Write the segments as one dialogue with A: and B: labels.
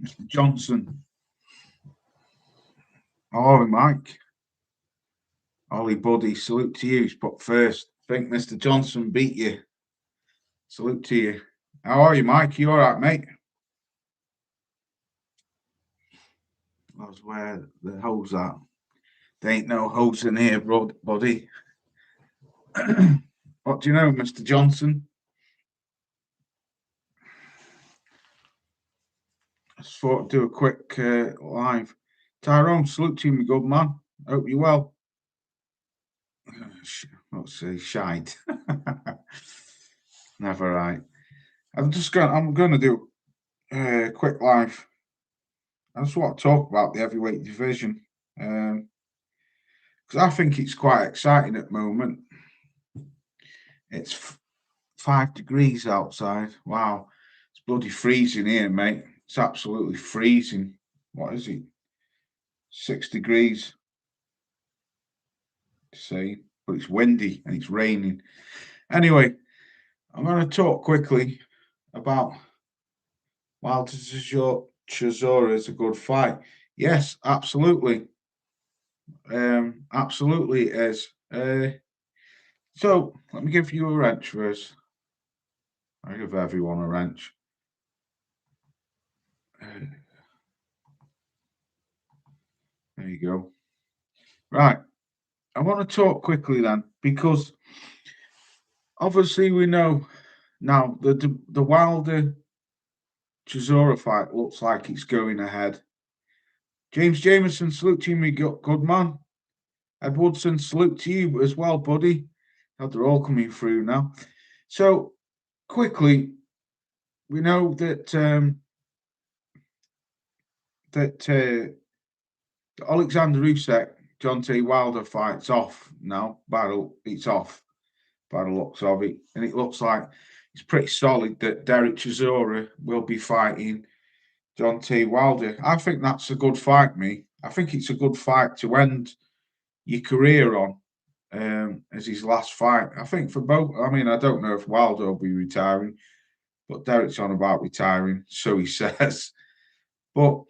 A: Mr. Johnson. Hello, Mike. Ollie, buddy, salute to you. But first, I think Mr. Johnson beat you. Salute to you. How are you, Mike? You all right, mate? That's where the hoes are. There ain't no hoes in here, buddy. What do you know, Mr. Johnson? I just thought I'd do a quick live. Tyrone, salute to you, my good man. Hope you're well. Let's say shite. Never right. I'm going to do a quick live. I just want to talk about the heavyweight division because I think it's quite exciting at the moment. It's 5 degrees outside. Wow, it's bloody freezing here, mate. It's absolutely freezing. What is it? 6 degrees. See, but it's windy and it's raining. Anyway, I'm going to talk quickly about Wilder Chisora is a good fight. Yes, absolutely. Absolutely it is. So let me give you a wrench first. I give everyone a wrench. There you go. Right. I want to talk quickly then, because obviously we know now the Wilder Chisora fight looks like it's going ahead. James Jameson, salute to you, me good man. Ed Woodson, salute to you as well, buddy. Now they're all coming through now. So quickly, we know that Alexander Usyk, Deontay Wilder fight's off now. It's off by the looks of it, and it looks like it's pretty solid that Derek Chisora will be fighting Deontay Wilder. I think that's a good fight, me. I think it's a good fight to end your career on as his last fight. I think for both. I mean, I don't know if Wilder will be retiring, but Derek's on about retiring, so he says. But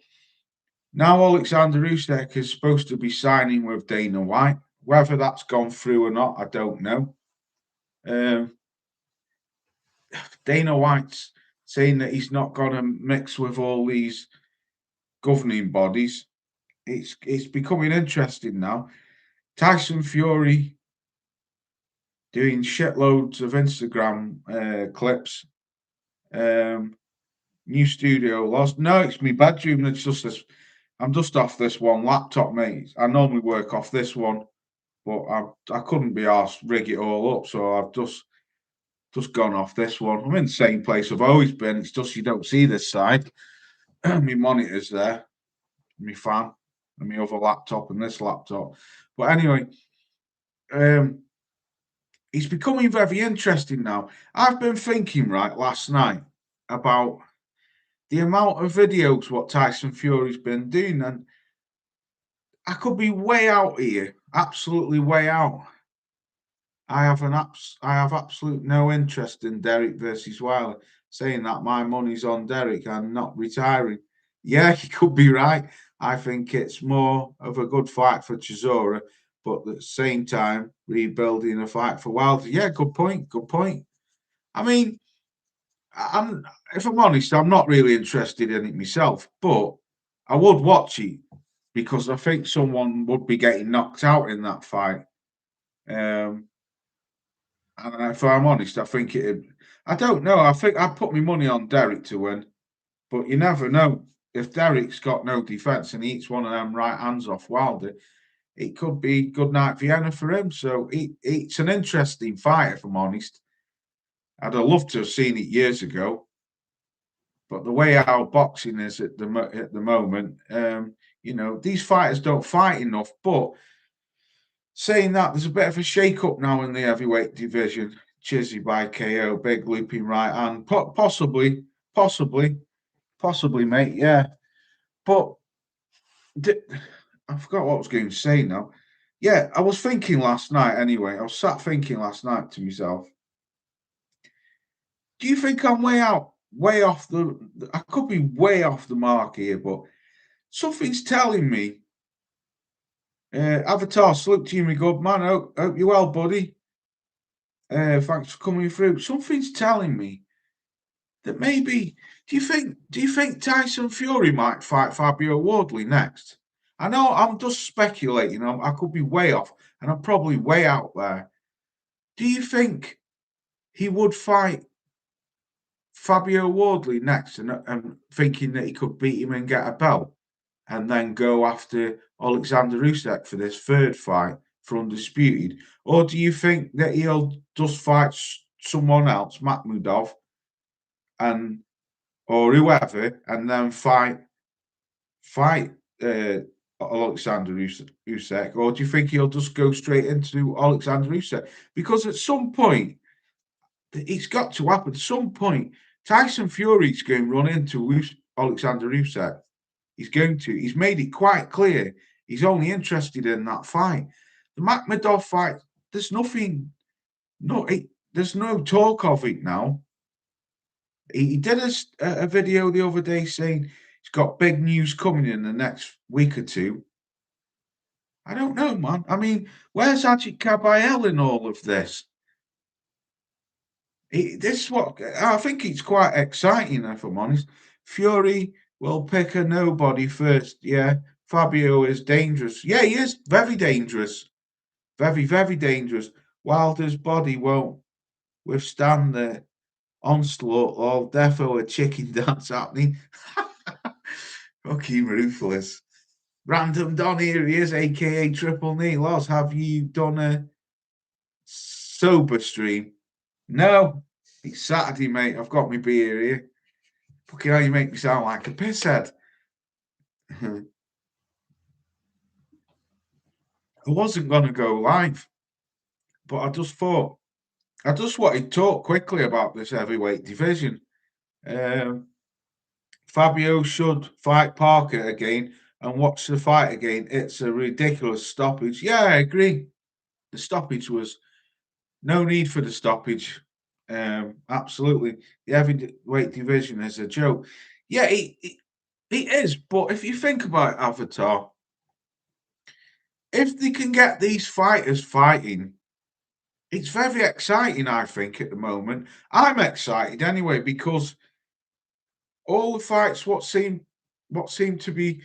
A: now Alexander Usyk is supposed to be signing with Dana White. Whether that's gone through or not, I don't know. Dana White's saying that he's not going to mix with all these governing bodies. It's becoming interesting now. Tyson Fury doing shitloads of Instagram clips. New studio lost. No, it's my bedroom. It's just this. I'm just off this one laptop, mate. I normally work off this one, but I couldn't be asked rig it all up, so I've just gone off this one. I'm in the same place I've always been. It's just you don't see this side. My monitor's there, my fan, and my other laptop and this laptop. But anyway, it's becoming very interesting now. I've been thinking right last night about the amount of videos what Tyson Fury's been doing, and I could be way out here, absolutely way out. I have absolute no interest in Derek versus Wilder. Saying that my money's on Derek, I'm not retiring. Yeah, he could be right. I think it's more of a good fight for Chisora, but at the same time, rebuilding a fight for Wilder. Yeah, good point. Good point. I mean, if I'm honest, I'm not really interested in it myself, but I would watch it because I think someone would be getting knocked out in that fight. And if I'm honest, I think it. I don't know. I think I put my money on Derek to win, but you never know. If Derek's got no defense and he eats one of them right hands off Wilder, it could be good night Vienna for him. So it's an interesting fight, if I'm honest. I'd have loved to have seen it years ago, but the way our boxing is at the moment, these fighters don't fight enough. But saying that there's a bit of a shake-up now in the heavyweight division. Chizzy by KO, big looping right hand, possibly, mate. Yeah, but I forgot what I was going to say now. Yeah, I was thinking last night. Anyway, I was sat thinking last night to myself. Do you think I'm way off the? I could be way off the mark here, but something's telling me. Avatar, salute to you, my good man. Hope you're well, buddy. Thanks for coming through. Something's telling me that maybe. Do you think Tyson Fury might fight Fabio Wardley next? I know I'm just speculating. I could be way off, and I'm probably way out there. Do you think he would fight Fabio Wardley next, and thinking that he could beat him and get a belt, and then go after Alexander Usyk for this third fight for undisputed? Or do you think that he'll just fight someone else, Makhmudov, or whoever, and then fight Alexander Usyk? Or do you think he'll just go straight into Alexander Usyk? Because at some point, it's got to happen. At some point, Tyson Fury's going to run into Alexander Usyk. He's going to. He's made it quite clear he's only interested in that fight. The Makhmudov fight, there's nothing. There's no talk of it now. He did a video the other day saying he's got big news coming in the next week or two. I don't know, man. I mean, where's Ajit Kabayel in all of this? I think it's quite exciting, if I'm honest. Fury will pick a nobody first. Yeah, Fabio is dangerous. Yeah, he is very dangerous. Very, very dangerous. Wilder's body won't withstand the onslaught or defo a chicken dance happening. Fucking ruthless. Random Don here he is, aka Triple Knee. Loz, have you done a sober stream? No, it's Saturday, mate. I've got my beer here. Fucking hell, you make me sound like a pisshead. I wasn't going to go live, but I just wanted to talk quickly about this heavyweight division. Fabio should fight Parker again and watch the fight again. It's a ridiculous stoppage. Yeah, I agree. The stoppage was no need for the stoppage. Absolutely. The heavyweight division is a joke. Yeah, it is. But if you think about Avatar, if they can get these fighters fighting, it's very exciting, I think, at the moment. I'm excited anyway, because all the fights what seem to be,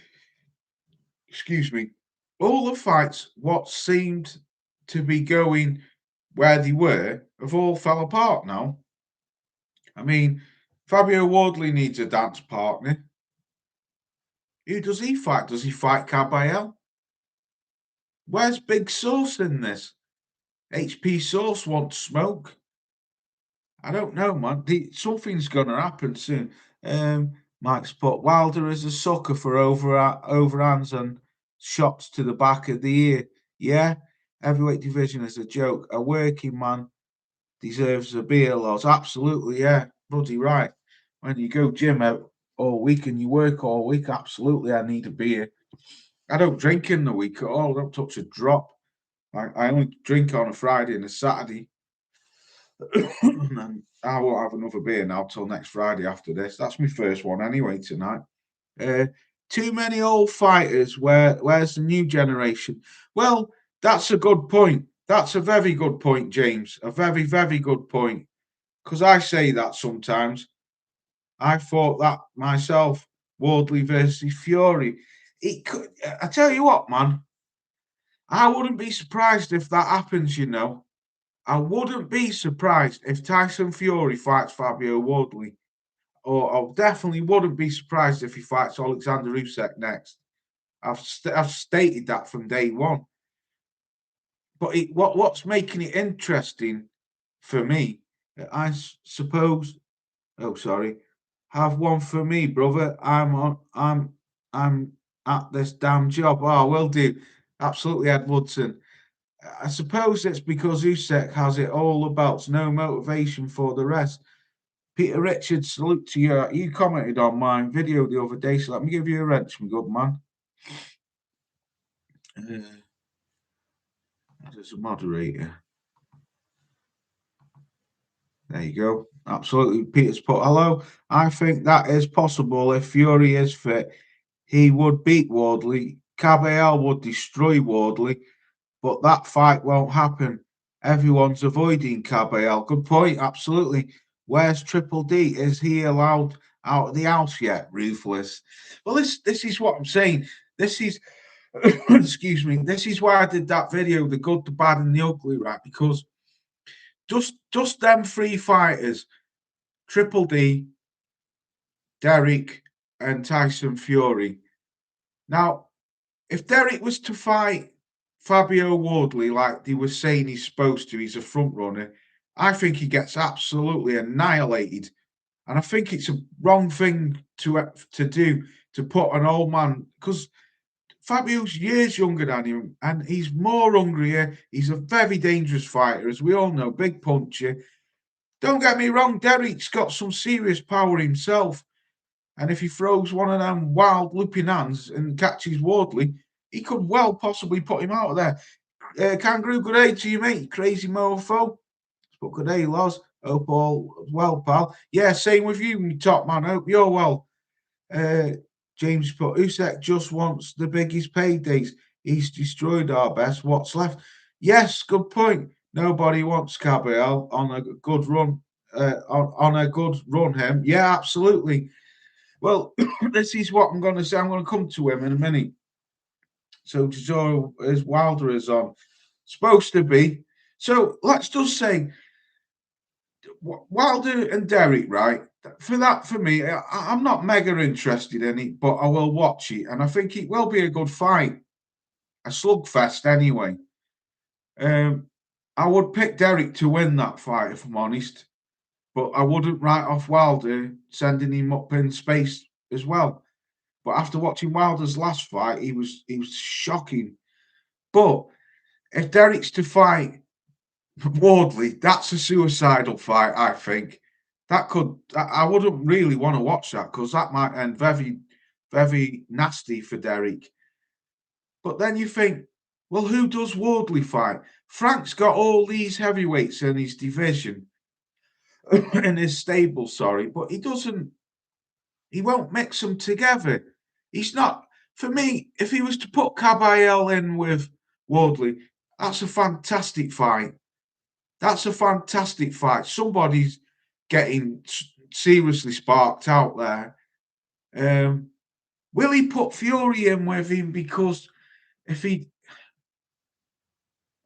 A: excuse me, all the fights what seemed to be going where they were have all fell apart now. I mean, Fabio Wardley needs a dance partner. Who does he fight? Does he fight Kabayel? Where's Big Sauce in this? HP Sauce wants smoke. I don't know, man. Something's going to happen soon. Mike's put Wilder is a sucker for overhands and shots to the back of the ear. Yeah, heavyweight division is a joke. A working man deserves a beer, Loz. Absolutely, yeah. Bloody right. When you go gym out all week and you work all week, absolutely, I need a beer. I don't drink in the week at all. I don't touch a drop. I only drink on a Friday and a Saturday. And I won't have another beer now till next Friday after this. That's my first one anyway tonight. Too many old fighters. Where's the new generation? Well, that's a good point. That's a very good point, James. A very, very good point. Because I say that sometimes. I thought that myself. Wardley versus Fury. I tell you what, man. I wouldn't be surprised if that happens, you know. I wouldn't be surprised if Tyson Fury fights Fabio Wardley. Or I definitely wouldn't be surprised if he fights Alexander Usyk next. I've stated that from day one. But what's making it interesting for me, I suppose. Oh, sorry. Have one for me, brother. I'm at this damn job. Oh, will do. Absolutely, Ed Woodson. I suppose it's because Usyk has it all the belts, no motivation for the rest. Peter Richards, salute to you. You commented on my video the other day, so let me give you a wrench, my good man. There's a moderator. There you go. Absolutely. Peter's put hello. I think that is possible if Fury is fit. He would beat Wardley. Caballero would destroy Wardley, but that fight won't happen. Everyone's avoiding Caballero. Good point. Absolutely. Where's Triple D? Is he allowed out of the house yet? Ruthless. Well, this is what I'm saying. This is excuse me. This is why I did that video, the good, the bad, and the ugly, right? Because just them three fighters, Triple D, Derek, and Tyson Fury. Now, if Derek was to fight Fabio Wardley like they were saying he's supposed to, he's a front runner, I think he gets absolutely annihilated. And I think it's a wrong thing to do, to put an old man, because Fabio's years younger than him and he's more hungrier. He's a very dangerous fighter, as we all know, big puncher. Don't get me wrong, Derek's got some serious power himself. And if he throws one of them wild looping hands and catches Wardley, he could well possibly put him out of there. Kangaroo, good day to you, mate. Crazy mofo. But good day, Loz. Hope all well, pal. Yeah, same with you, top man. Hope you're well. James put Usyk just wants the biggest paydays. He's destroyed our best. What's left? Yes, good point. Nobody wants Caballero on a good run. On a good run, him. Yeah, absolutely. Well, this is what I'm going to say. I'm going to come to him in a minute. So Chisora is Wilder is on. Supposed to be. So let's just say Wilder and Derek, right? For me, I'm not mega interested in it, but I will watch it, and I think it will be a good fight, a slugfest anyway. I would pick Derek to win that fight if I'm honest, but I wouldn't write off Wilder sending him up in space as well. But after watching Wilder's last fight, he was shocking. But if Derek's to fight Wardley, that's a suicidal fight, I think. I wouldn't really want to watch that because that might end very, very nasty for Derek. But then you think, well, who does Wardley fight? Frank's got all these heavyweights in his division, in his stable, sorry, but he won't mix them together. He's not, for me, if he was to put Caballero in with Wardley, that's a fantastic fight. That's a fantastic fight. Somebody's getting seriously sparked out there. Will he put Fury in with him? Because if he,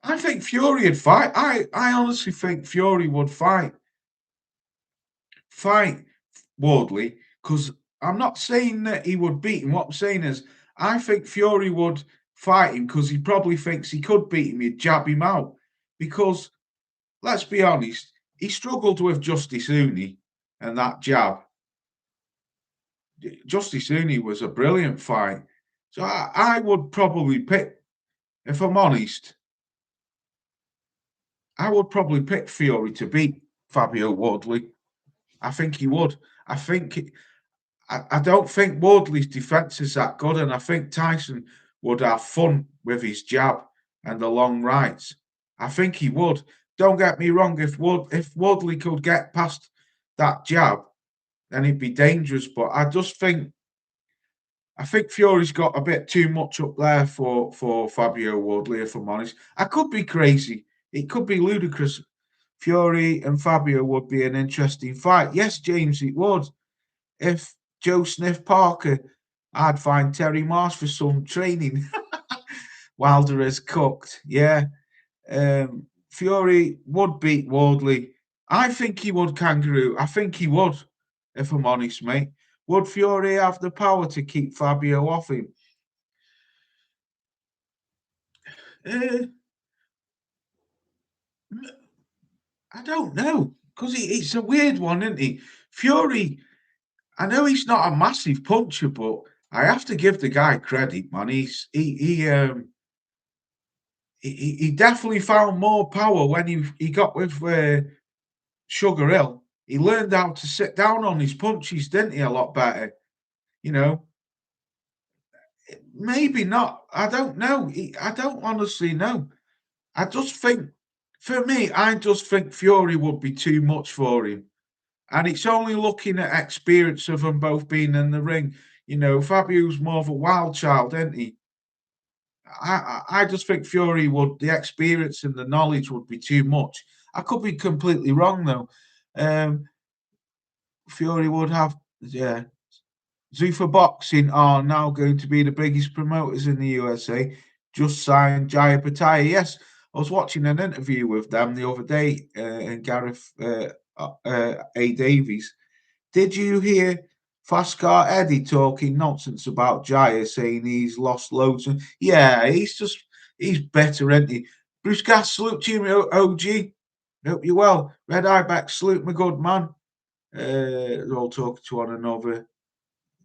A: I think Fury would fight. I honestly think Fury would fight Wardley, because I'm not saying that he would beat him. What I'm saying is, I think Fury would fight him because he probably thinks he could beat him. He'd jab him out. Because let's be honest, he struggled with Justice Uni and that jab. Justice Uni was a brilliant fight. So I would probably pick, if I'm honest, I would probably pick Fury to beat Fabio Wardley. I think he would. I don't think Wardley's defense is that good, and I think Tyson would have fun with his jab and the long rights. I think he would. Don't get me wrong. If Wardley could get past that jab, then he'd be dangerous. But I think Fury's got a bit too much up there for Fabio Wardley. If I'm honest, I could be crazy. It could be ludicrous. Fury and Fabio would be an interesting fight. Yes, James, it would. If Joe Sniff Parker, I'd find Terry Marsh for some training. Wilder is cooked. Yeah. Fury would beat Wardley. I think he would, Kangaroo. I think he would, if I'm honest, mate. Would Fury have the power to keep Fabio off him? I don't know, because it's a weird one, isn't he? Fury, I know he's not a massive puncher, but I have to give the guy credit, man. he definitely found more power when he got with Sugar Hill. He learned how to sit down on his punches, didn't he? A lot better, you know. Maybe not. I don't know. I don't honestly know. I just think, for me, I just think Fury would be too much for him. And it's only looking at experience of them both being in the ring. You know, Fabio's more of a wild child, isn't he? I just think Fury would, the experience and the knowledge would be too much. I could be completely wrong though. Um, Fury would have, yeah. Zuffa Boxing are now going to be the biggest promoters in the USA. Just signed Jaya Pattaya. Yes, I was watching an interview with them the other day, and Gareth A. Davies. Did you hear Fast Eddie talking nonsense about Jaya, saying he's lost loads? Yeah, he's better, isn't he? Bruce Gas, salute to you, OG. Hope you're well. Red Eyeback, salute my good man. They're all talking to one another.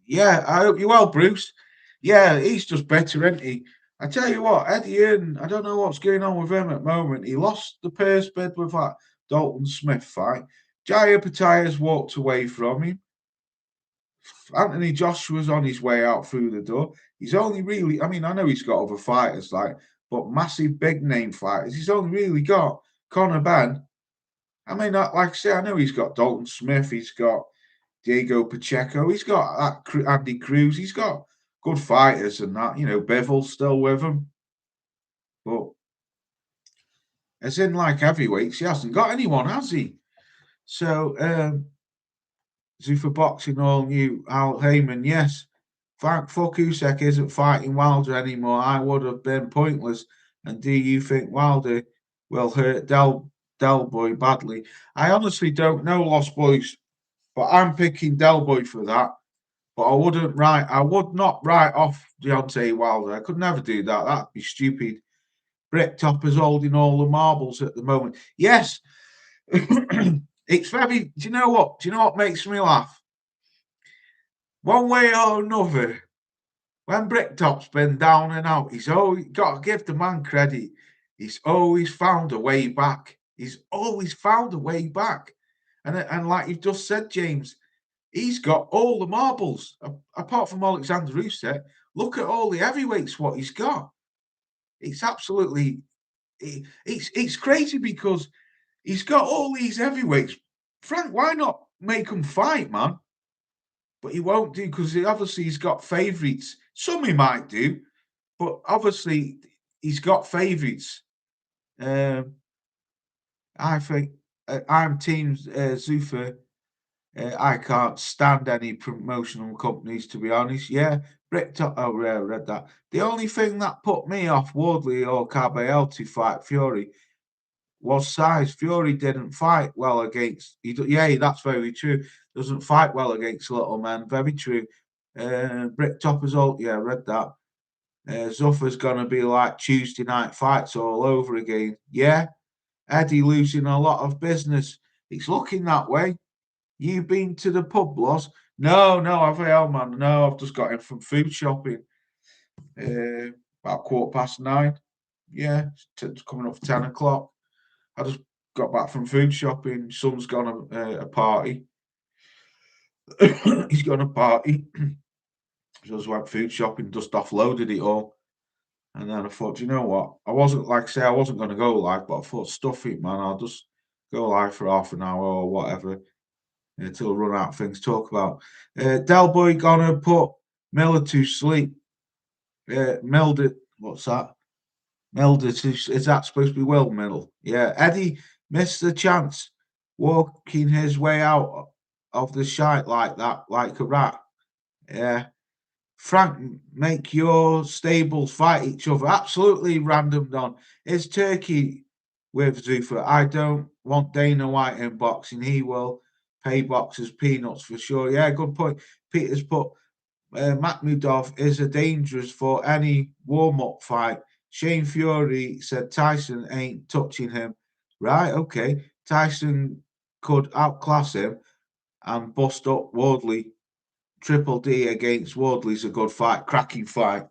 A: Yeah, I hope you're well, Bruce. Yeah, he's just better, isn't he? I tell you what, Eddie Hearn, I don't know what's going on with him at the moment. He lost the purse bid with that Dalton Smith fight. Jaya Pattaya's walked away from him. Anthony Joshua's on his way out through the door. He's only really, I mean, I know he's got other fighters, like, but massive big name fighters. He's only really got Conor Benn. I mean, like I say, I know he's got Dalton Smith, he's got Diego Pacheco, he's got Andy Cruz, he's got good fighters and that. You know, Bivell's still with him, but as in like heavyweights, he hasn't got anyone, has he? So, Zuffa Boxing all new Al Heyman, yes. Frank Usyk isn't fighting Wilder anymore. I would have been pointless. And do you think Wilder will hurt Del Boy badly? I honestly don't know, Lost Boys, but I'm picking Del Boy for that. But I would not write off Deontay Wilder. I could never do that. That'd be stupid. Bricktop is holding all the marbles at the moment. Yes, it's very. Do you know what? Do you know what makes me laugh? One way or another, when Bricktop's been down and out, he's always got to give the man credit. He's always found a way back. He's always found a way back. And like you've just said, James, he's got all the marbles apart from Alexander Usyk. Look at all the heavyweights. What he's got, it's absolutely it's crazy because he's got all these heavyweights. Frank, why not make them fight, man? But he won't do because obviously he's got favourites. Some he might do, but obviously he's got favourites. I think I'm Team Zuffa. I can't stand any promotional companies, to be honest. Yeah, Bricktop. Oh, yeah, I read that. The only thing that put me off Wardley or Caballero to fight Fury was size. Fury didn't fight well against. Yeah, that's very true. Doesn't fight well against little men. Very true. Bricktop is all. Yeah, I read that. Zuffa's gonna be like Tuesday night fights all over again. Yeah, Eddie losing a lot of business. It's looking that way. You been to the pub, Loss? No, I've man. No, I've just got in from food shopping. About 9:15. Yeah, it's coming up for 10 o'clock. I just got back from food shopping. Son's gone a party. He's gone a party. So I just went food shopping, just offloaded it all. And then I thought, you know what? I wasn't like say I wasn't going to go live, but I thought, stuff it, man. I'll just go live for half an hour or whatever until I run out of things to talk about. Del Boy gonna put Miller to sleep. Melder, what's that? Melder is that supposed to be Will Middle? Yeah, Eddie missed the chance, walking his way out of the shite like that, like a rat. Yeah. Frank, make your stables fight each other. Absolutely random, Don. Is Turkey with Zuffa? I don't want Dana White in boxing. He will pay boxers peanuts for sure. Yeah, good point. Peter's put Makhmudov is a dangerous for any warm-up fight. Shane Fury said Tyson ain't touching him. Right, okay. Tyson could outclass him and bust up Wardley. Triple D against Wardley's a good fight, cracking fight.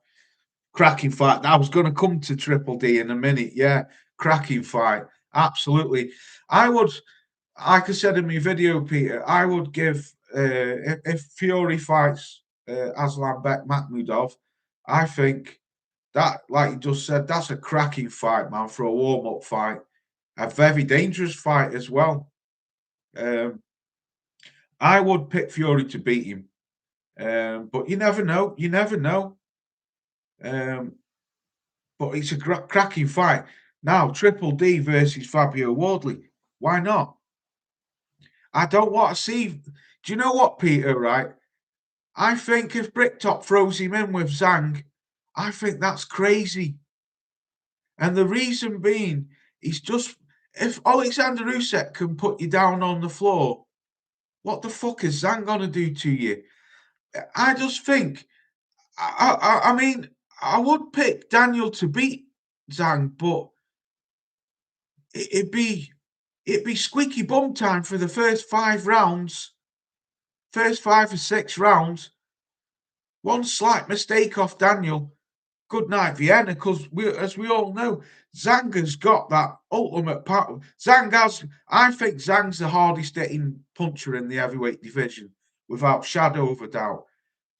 A: Cracking fight. I was going to come to Triple D in a minute. Yeah, cracking fight. Absolutely. I would, like I said in my video, Peter, I would give if Fury fights Aslanbek Makhmudov, I think that, like you just said, that's a cracking fight, man, for a warm-up fight. A very dangerous fight as well. I would pick Fury to beat him. But you never know. You never know. But it's a cracking fight. Now, Triple D versus Fabio Wardley. Why not? I don't want to see. Do you know what, Peter? Right? I think if Bricktop throws him in with Zhang, I think that's crazy. And the reason being, he's just if Alexander Usyk can put you down on the floor, what the fuck is Zhang gonna do to you? I just think. I mean, I would pick Daniel to beat Zhang, but it'd be squeaky bum time for the first 5 rounds, first 5 or 6 rounds. One slight mistake off Daniel, good night Vienna, because as we all know, Zhang has got that ultimate power. I think Zhang's the hardest hitting puncher in the heavyweight division, without shadow of a doubt.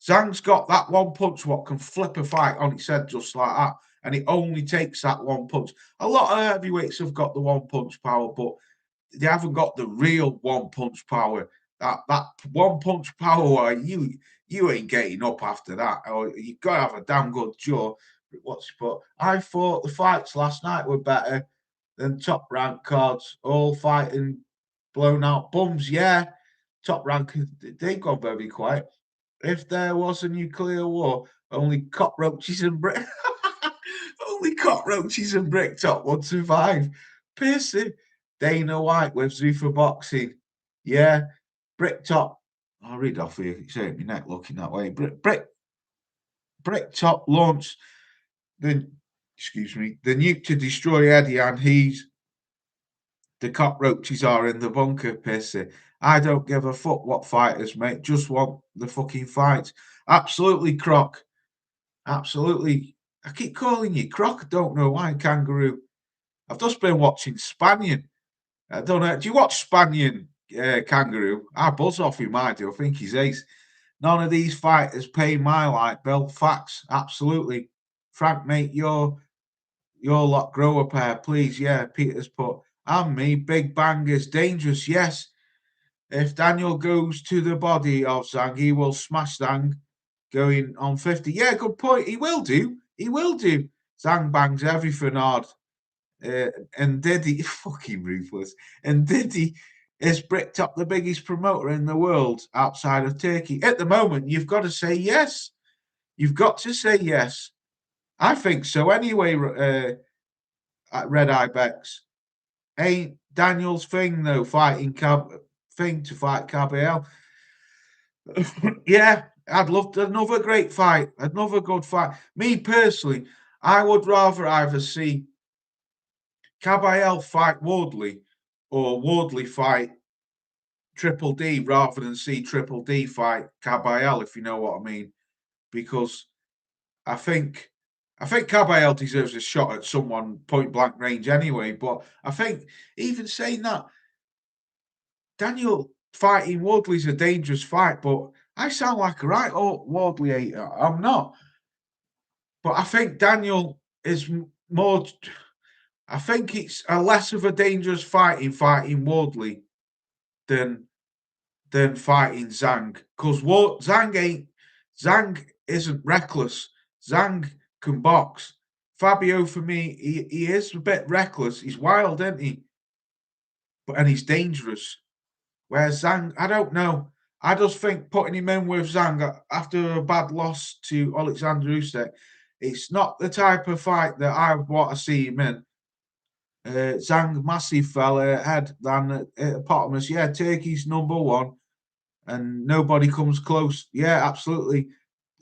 A: Zhang's got that one punch what can flip a fight on its head just like that. And it only takes that one punch. A lot of heavyweights have got the one punch power, but they haven't got the real one punch power. That one punch power, you ain't getting up after that. Or you've got to have a damn good jaw. But I thought the fights last night were better than top rank cards, all fighting blown out bums. Yeah, top rank, they've gone very quiet. If there was a nuclear war, only cockroaches and only cockroaches and Bricktop would survive. Piercy, Dana White with Zuffa Boxing. Yeah, Bricktop. I'll read off here. It's hurt my neck looking that way. Bricktop launched the nuke to destroy Eddie, and the cockroaches are in the bunker, Pissy. I don't give a fuck what fighters, mate. Just want the fucking fight. Absolutely, Croc. Absolutely. I keep calling you Croc. I don't know why, Kangaroo. I've just been watching Spanion. I don't know. Do you watch Spanion, Kangaroo? I buzz off him, I do. I think he's ace. None of these fighters pay my light bill. Facts. Absolutely. Frank, mate, your lot grow a pair, please. Yeah, Peter's put. And me, big bangers, dangerous. Yes. If Daniel goes to the body of Zhang, he will smash Zhang going on 50. Yeah, good point. He will do. He will do. Zhang bangs everything hard. And Diddy, fucking ruthless. And Diddy is Bricktop the biggest promoter in the world outside of Turkey. At the moment, you've got to say yes. You've got to say yes. I think so anyway, at Red Ibex. Ain't Daniel's thing, though, fighting thing to fight KBL. Yeah, I'd love another great fight, another good fight. Me personally, I would rather either see KBL fight Wardley or Wardley fight Triple D rather than see Triple D fight KBL, if you know what I mean. Because I think KBL deserves a shot at someone point blank range anyway. But I think even saying that, Daniel fighting Wardley's a dangerous fight, but I sound like a right Wardley hater. I'm not. But I think Daniel is more. I think it's a less of a dangerous fight in fighting Wardley than fighting Zhang. Because Zhang isn't reckless. Zhang can box. Fabio, for me, he is a bit reckless. He's wild, isn't he? And he's dangerous. Whereas Zhang, I don't know. I just think putting him in with Zhang after a bad loss to Alexander Usyk, it's not the type of fight that I want to see him in. Zhang, massive fella, head than Hippopotamus. Yeah, Turkey's #1, and nobody comes close. Yeah, absolutely.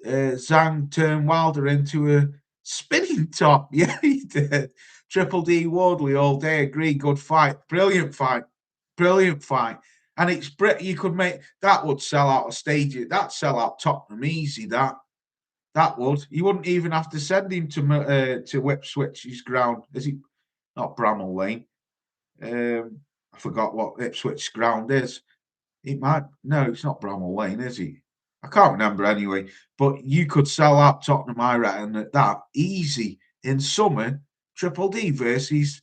A: Zhang turned Wilder into a spinning top. Yeah, he did. Triple D Wardley all day. Agree. Good fight. Brilliant fight. Brilliant fight. And it's you could make that would sell out a stadium. That sell out Tottenham easy. That That would. You wouldn't even have to send him to Ipswich's ground. Is he not Bramall Lane? I forgot what Ipswich ground is. It might. No, it's not Bramall Lane, is he? I can't remember anyway. But you could sell out Tottenham, I reckon, at that easy in summer. Triple D versus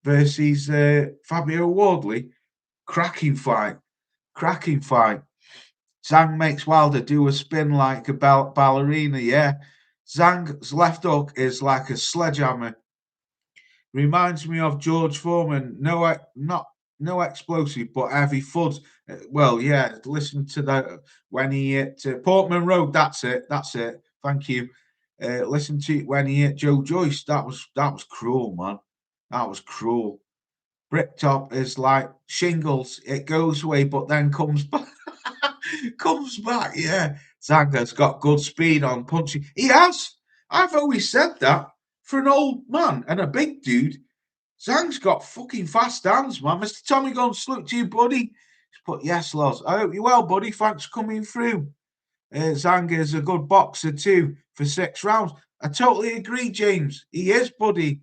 A: Fabio Wardley. Cracking fight. Cracking fight. Zhang makes Wilder do a spin like a ballerina. Yeah. Zhang's left hook is like a sledgehammer. Reminds me of George Foreman. No explosive, but heavy thud. Well, yeah. Listen to that when he hit Portman Road. That's it. That's it. Thank you. Listen to it when he hit Joe Joyce. That was cruel, man. That was cruel. Bricktop is like shingles. It goes away, but then comes back. Comes back, yeah. Zanga's got good speed on punching. He has. I've always said that. For an old man and a big dude, Zhang's got fucking fast hands, man. Mr. Tommy Gunn, salute to you, buddy. He's put, yes, Loz. I hope you're well, buddy. Thanks for coming through. Zanga is a good boxer, too, for 6 rounds. I totally agree, James. He is, buddy.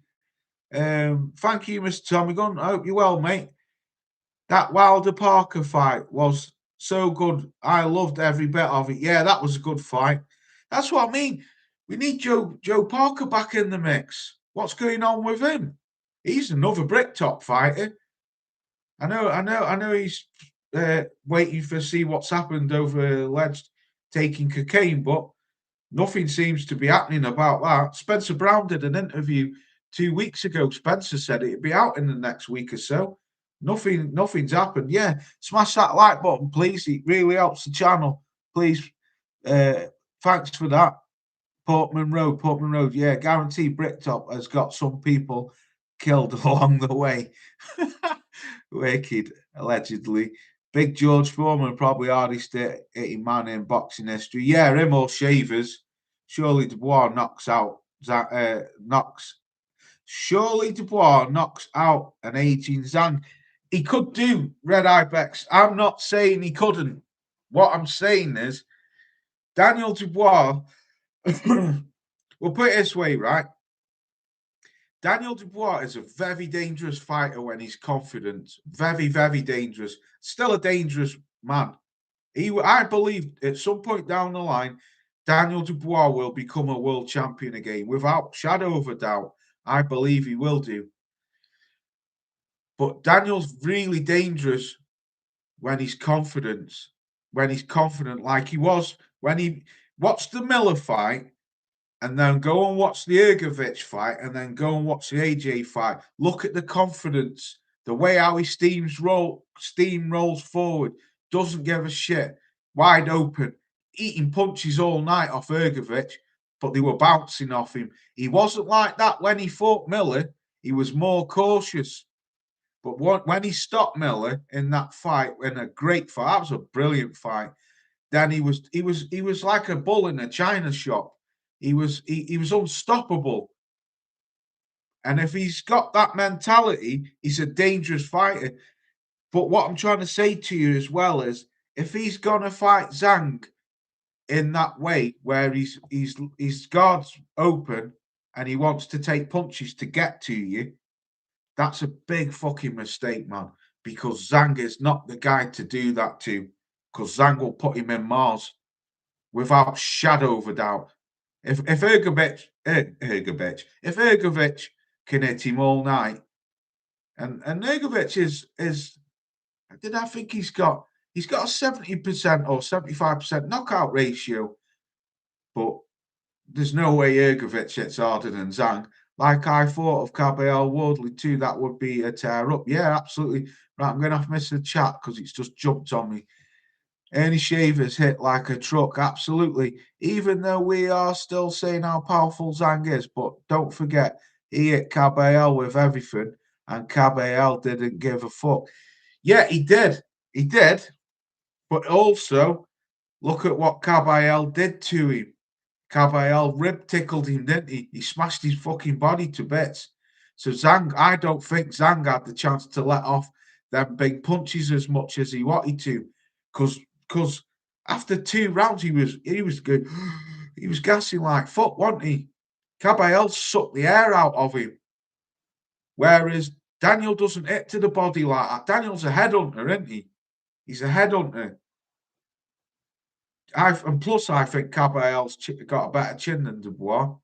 A: Thank you, Mr. Tommy Gunn. I hope you're well, mate. That Wilder Parker fight was so good. I loved every bit of it. Yeah, that was a good fight. That's what I mean. We need Joe Parker back in the mix. What's going on with him? He's another bricktop fighter. I know. He's waiting to see what's happened over alleged taking cocaine, but nothing seems to be happening about that. Spencer Brown did an interview 2 weeks ago. Spencer said it'd be out in the next week or so. Nothing's happened. Yeah, smash that like button, please. It really helps the channel. Please. Thanks for that. Portman Road. Yeah, guaranteed Bricktop has got some people killed along the way. Wicked, allegedly. Big George Foreman, probably hardest hitting man in boxing history. Yeah, him or Shavers. Surely Dubois knocks out. Surely Dubois knocks out an aging Zhang. He could do, Red Ibex. I'm not saying he couldn't. What I'm saying is Daniel Dubois, we'll put it this way, right? Daniel Dubois is a very dangerous fighter when he's confident. Very, very dangerous. Still a dangerous man. I believe at some point down the line, Daniel Dubois will become a world champion again, without shadow of a doubt. I believe he will do. But Daniel's really dangerous when he's confident. When he's confident, like he was when he watched the Miller fight, and then go and watch the Ergovich fight, and then go and watch the AJ fight. Look at the confidence, the way how he steamrolls forward, doesn't give a shit, wide open, eating punches all night off Ergovich, but they were bouncing off him. He wasn't like that when he fought Miller. He was more cautious. But when he stopped Miller in that fight, in a great fight, that was a brilliant fight. Then he was like a bull in a china shop. He was unstoppable. And if he's got that mentality, he's a dangerous fighter. But what I'm trying to say to you as well is, if he's gonna fight Zhang in that way, where his guards open and he wants to take punches to get to you, that's a big fucking mistake, man. Because Zhang is not the guy to do that to. Because Zhang will put him in Mars without shadow of a doubt. If Ergovich can hit him all night, and Ergovich is did I think he's got a 70% or 75% knockout ratio, but there's no way Ergovich hits harder than Zhang. Like I thought of Cabell Wardley too, that would be a tear up. Yeah, absolutely. Right, I'm going to have to miss the chat because it's just jumped on me. Ernie Shavers hit like a truck, absolutely. Even though we are still saying how powerful Zhang is, but don't forget, he hit Cabell with everything, and Cabell didn't give a fuck. Yeah, he did. He did. But also, look at what Cabell did to him. Cabell rib tickled him, didn't he? He smashed his fucking body to bits. So Zhang, I don't think Zhang had the chance to let off them big punches as much as he wanted to. Because after 2 rounds, he was good. he was gassing like fuck, wasn't he? Caballel sucked the air out of him. Whereas Daniel doesn't hit to the body like that. Daniel's a headhunter, isn't he? He's a headhunter. And plus, I think Caballel's got a better chin than Dubois.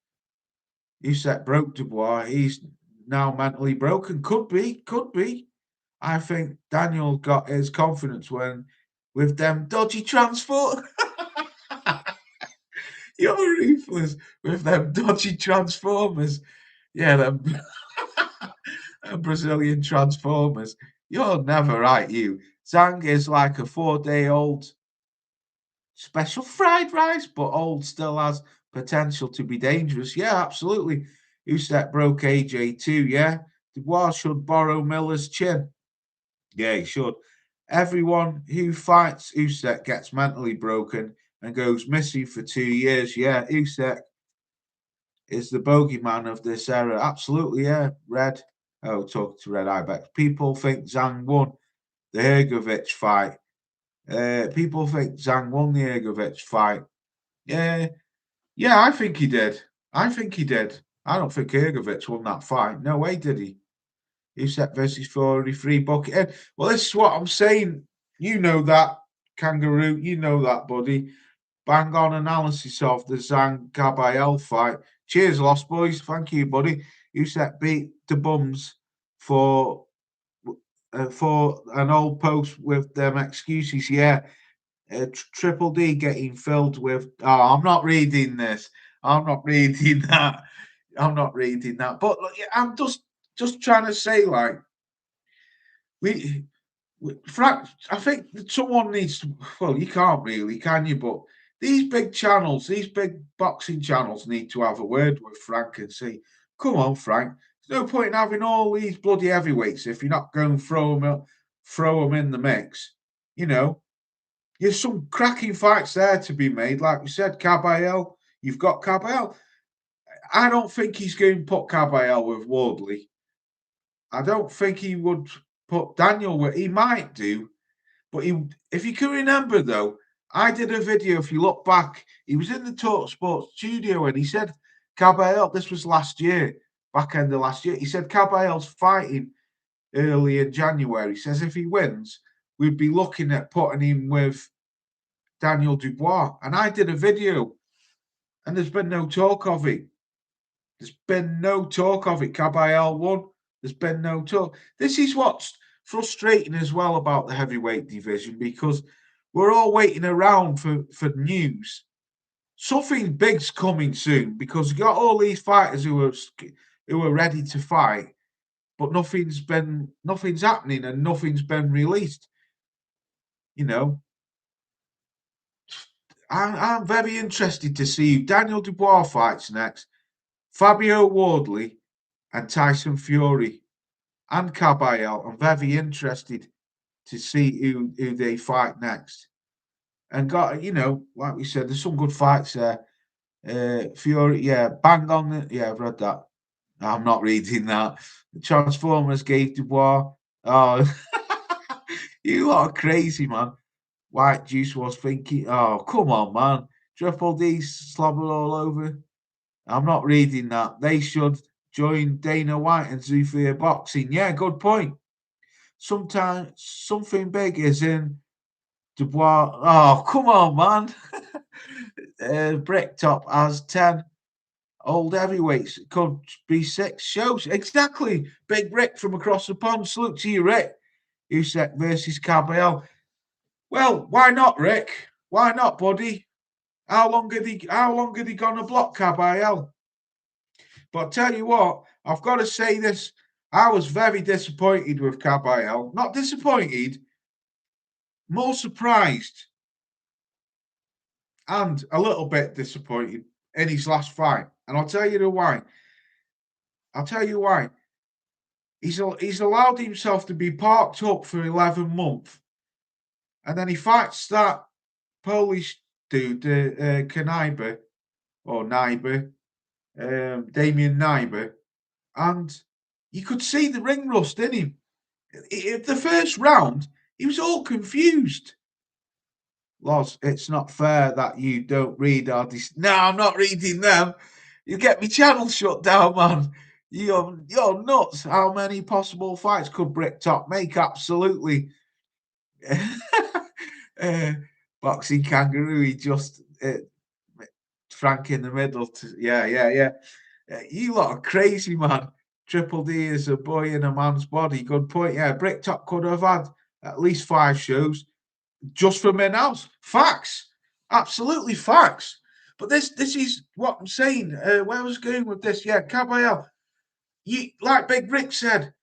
A: Usyk broke Dubois. He's now mentally broken. Could be. I think Daniel got his confidence when with them dodgy transfer. You're ruthless with them dodgy transformers. Yeah, them Brazilian transformers. You're never right, you. Zhang is like a 4-day-old special fried rice, but old still has potential to be dangerous. Yeah, absolutely. Usyk broke AJ too, yeah. Dubois should borrow Miller's chin. Yeah, he should. Everyone who fights Usyk gets mentally broken and goes missing for 2 years. Yeah, Usyk is the bogeyman of this era. Absolutely, yeah. Red. Oh, talking to Red Ibex. People think Zhang won the Hrgovic fight. People think Zhang won the Hrgovic fight. Yeah, yeah, I think he did. I think he did. I don't think Hrgovic won that fight. No way did he. Usyk versus Fury, free bucket. Well, this is what I'm saying. You know that, Kangaroo. You know that, buddy. Bang on analysis of the Zhang Caballel fight. Cheers, Lost Boys. Thank you, buddy. Usyk beat the bums for an old post with them excuses. Yeah, Triple D getting filled with. Oh, I'm not reading this. I'm not reading that. I'm not reading that. But look, I'm just trying to say, like, we Frank, I think someone needs to. Well, you can't really, can you? But these big channels, these big boxing channels, need to have a word with Frank and say, "Come on, Frank. There's no point in having all these bloody heavyweights if you're not going to throw them in the mix. You know, there's some cracking fights there to be made. Like we said, Caballel. You've got Caballel. I don't think he's going to put Caballel with Wardley. I don't think he would put Daniel with. He might do, but if you can remember though, I did a video. If you look back, he was in the Talk Sports studio and he said Caballel. This was last year, back end of last year. He said Caballel's fighting early in January. He says if he wins, we'd be looking at putting him with Daniel Dubois. And I did a video, and there's been no talk of it. There's been no talk of it. Caballel won. There's been no talk. This is what's frustrating as well about the heavyweight division, because we're all waiting around for news. Something big's coming soon, because you got all these fighters who are ready to fight, but nothing's happening and nothing's been released. You know, I'm very interested to see who Daniel Dubois fights next, Fabio Wardley, and Tyson Fury, and Caballel. I'm very interested to see who they fight next. And like we said, there's some good fights there. Fury, yeah, bang on the. Yeah, I've read that. I'm not reading that. The Transformers gave Dubois. Oh, you lot are crazy, man. White Juice was thinking, oh, come on, man. Triple D slobbered all over. I'm not reading that. They should join Dana White and Zufia Boxing. Yeah, good point. Sometimes something big is in Dubois. Oh, come on, man. Bricktop has 10 old heavyweights. It could be 6 shows. Exactly. Big Rick from across the pond. Salute to you, Rick. Usyk versus Caballel. Well, why not, Rick? Why not, buddy? How long are they gonna block Caballel? But I'll tell you what, I've got to say this. I was very disappointed with Caballel. Not disappointed, more surprised and a little bit disappointed in his last fight. And I'll tell you why. He's allowed himself to be parked up for 11 months. And then he fights that Polish dude, Kaniba, or Nyber, Damian Nyber. And you could see the ring rust in him. The first round, he was all confused. Loz, it's not fair that you don't read our... No, I'm not reading them. You get me channel shut down, man. You're nuts. How many possible fights could Bricktop make? Absolutely. Boxing kangaroo, he just Frank in the middle. Yeah. You lot are crazy, man. Triple D is a boy in a man's body. Good point. Yeah, Bricktop could have had at least 5 shows just for men house. Facts. Absolutely facts. But this is what I'm saying. Where I was going with this, yeah, Caballero, you, like Big Rick said,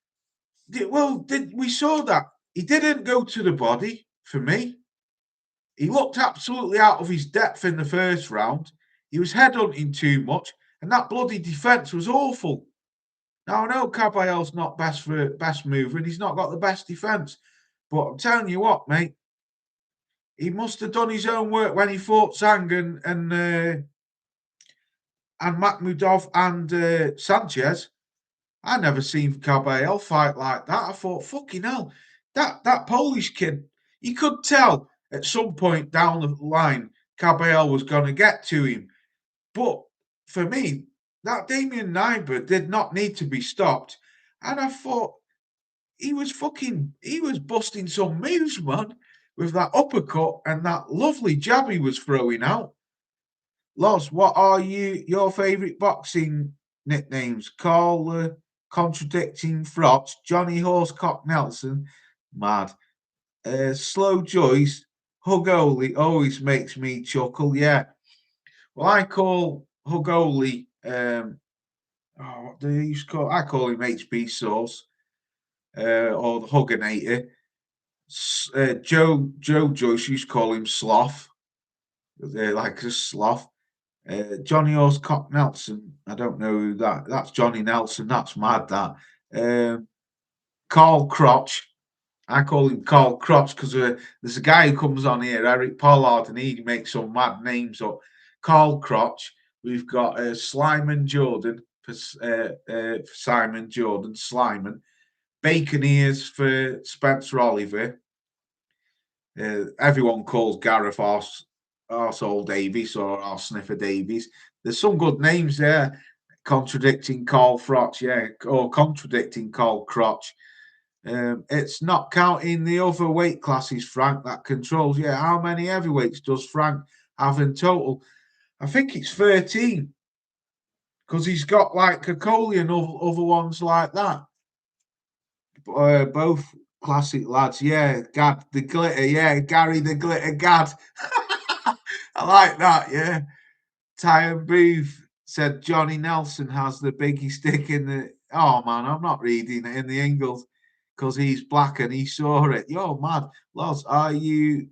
A: we saw that. He didn't go to the body for me. He looked absolutely out of his depth in the first round. He was headhunting too much, and that bloody defence was awful. Now I know Caballero's not best mover, and he's not got the best defence. But I'm telling you what, mate, he must have done his own work when he fought Zhang and Makhmudov and Sanchez. I never seen Caballero fight like that. I thought, fucking hell, that Polish kid, you could tell at some point down the line Caballero was going to get to him. But for me, that Damian Nyberg did not need to be stopped. And I thought he was busting some moves, man, with that uppercut and that lovely jab he was throwing out. Loz, what are your favourite boxing nicknames? Carl Contradicting Frots, Johnny Horsecock Nelson, mad. Slow Joyce, Hugoli always makes me chuckle. Yeah. Well, I call Hugoli, what do you used to call? I call him HB Sauce, or the Hugginator. Joe Joyce used to call him Sloth, like a sloth. Johnny Horsecock Nelson, I don't know who that's Johnny Nelson, that's mad, that. Carl Crotch, I call him Carl Crotch because there's a guy who comes on here, Eric Pollard, and he makes some mad names up. Carl Crotch, we've got Slyman Jordan for Simon Jordan, Slyman. Bacon Ears for Spencer Oliver. Everyone calls Gareth Arsehole Davies or Arsniffer Davies. There's some good names there. Contradicting Carl Crotch, yeah, or contradicting Carl Crotch. It's not counting the other weight classes, Frank, that controls. Yeah, how many heavyweights does Frank have in total? I think it's 13. Because he's got like Kokoli and other ones like that. Both classic lads. Yeah, Gad the Glitter. Yeah, Gary the Glitter Gad. I like that, yeah. Tyan Booth said Johnny Nelson has the biggie stick in the... Oh, man, I'm not reading it in the Ingles because he's black and he saw it. You're mad. Loz, are you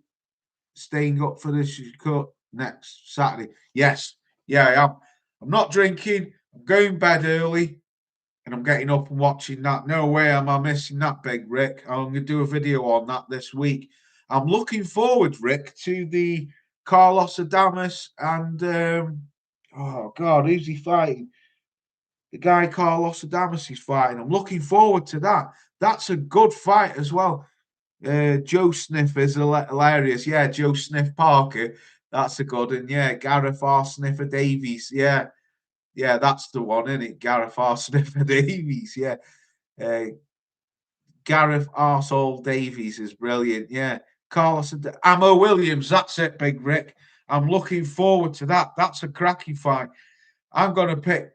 A: staying up for this cut next Saturday? Yes. Yeah, I am. I'm not drinking. I'm going bed early and I'm getting up and watching that. No way am I missing that, Big Rick. I'm going to do a video on that this week. I'm looking forward, Rick, to the Carlos Adames and oh God, who's he fighting? The guy Carlos Adames is fighting. I'm looking forward to that. That's a good fight as well. Joe Sniff is hilarious. Yeah, Joe Sniff Parker. That's a good one. Yeah, Gareth R. Sniffer Davies. Yeah, that's the one, isn't it? Gareth R. Sniffer Davies. Yeah. Gareth Arsehole Davies is brilliant. Yeah. Carlos Ammo Williams. That's it, Big Rick. I'm looking forward to that. That's a cracking fight. I'm going to pick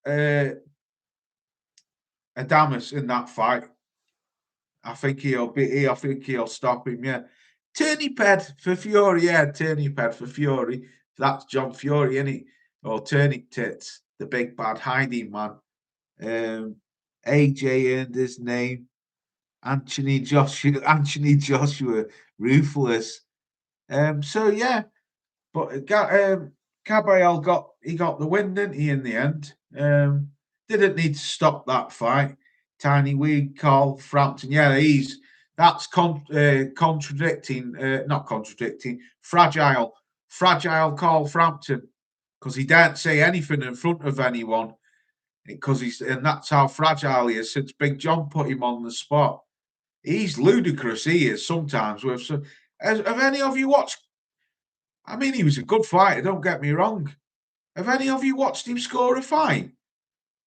A: Adames in that fight. I think he'll stop him. Yeah, Turniped for Fury. Yeah, Turniped for Fury. That's John Fury, isn't he? Or Turnip Tits, the big bad hiding man. AJ earned his name. Anthony Joshua, ruthless. So yeah, but Caballero got the win, didn't he? In the end, didn't need to stop that fight. Tiny Weed, Carl Frampton. Yeah, that's contradicting, not contradicting, fragile Carl Frampton, because he daren't say anything in front of anyone, because that's how fragile he is since Big John put him on the spot. He's ludicrous. He is sometimes with. Have any of you watched I mean, he was a good fighter, don't get me wrong. Have any of you watched him score a fight?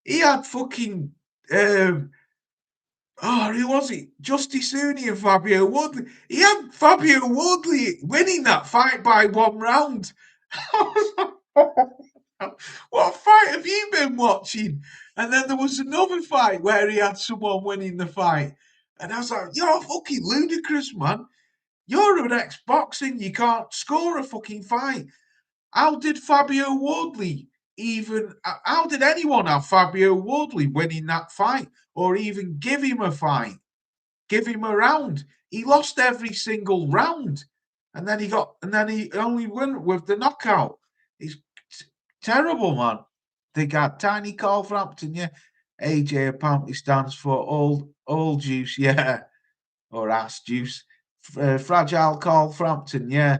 A: He had fucking who was it? Justice Uni and Fabio Woodley. He had Fabio Woodley winning that fight by 1 round. What fight have you been watching? And then there was another fight where he had someone winning the fight. And I was like, you're fucking ludicrous, man. You're an ex-boxing. You can't score a fucking fight. How did Fabio Wardley how did anyone have Fabio Wardley winning that fight or even give him a fight, give him a round? He lost every single round. And then he only won with the knockout. He's terrible, man. They got Tiny Carl Frampton, yeah. AJ apparently stands for all juice, yeah. Or ass juice. Fragile Carl Frampton, yeah.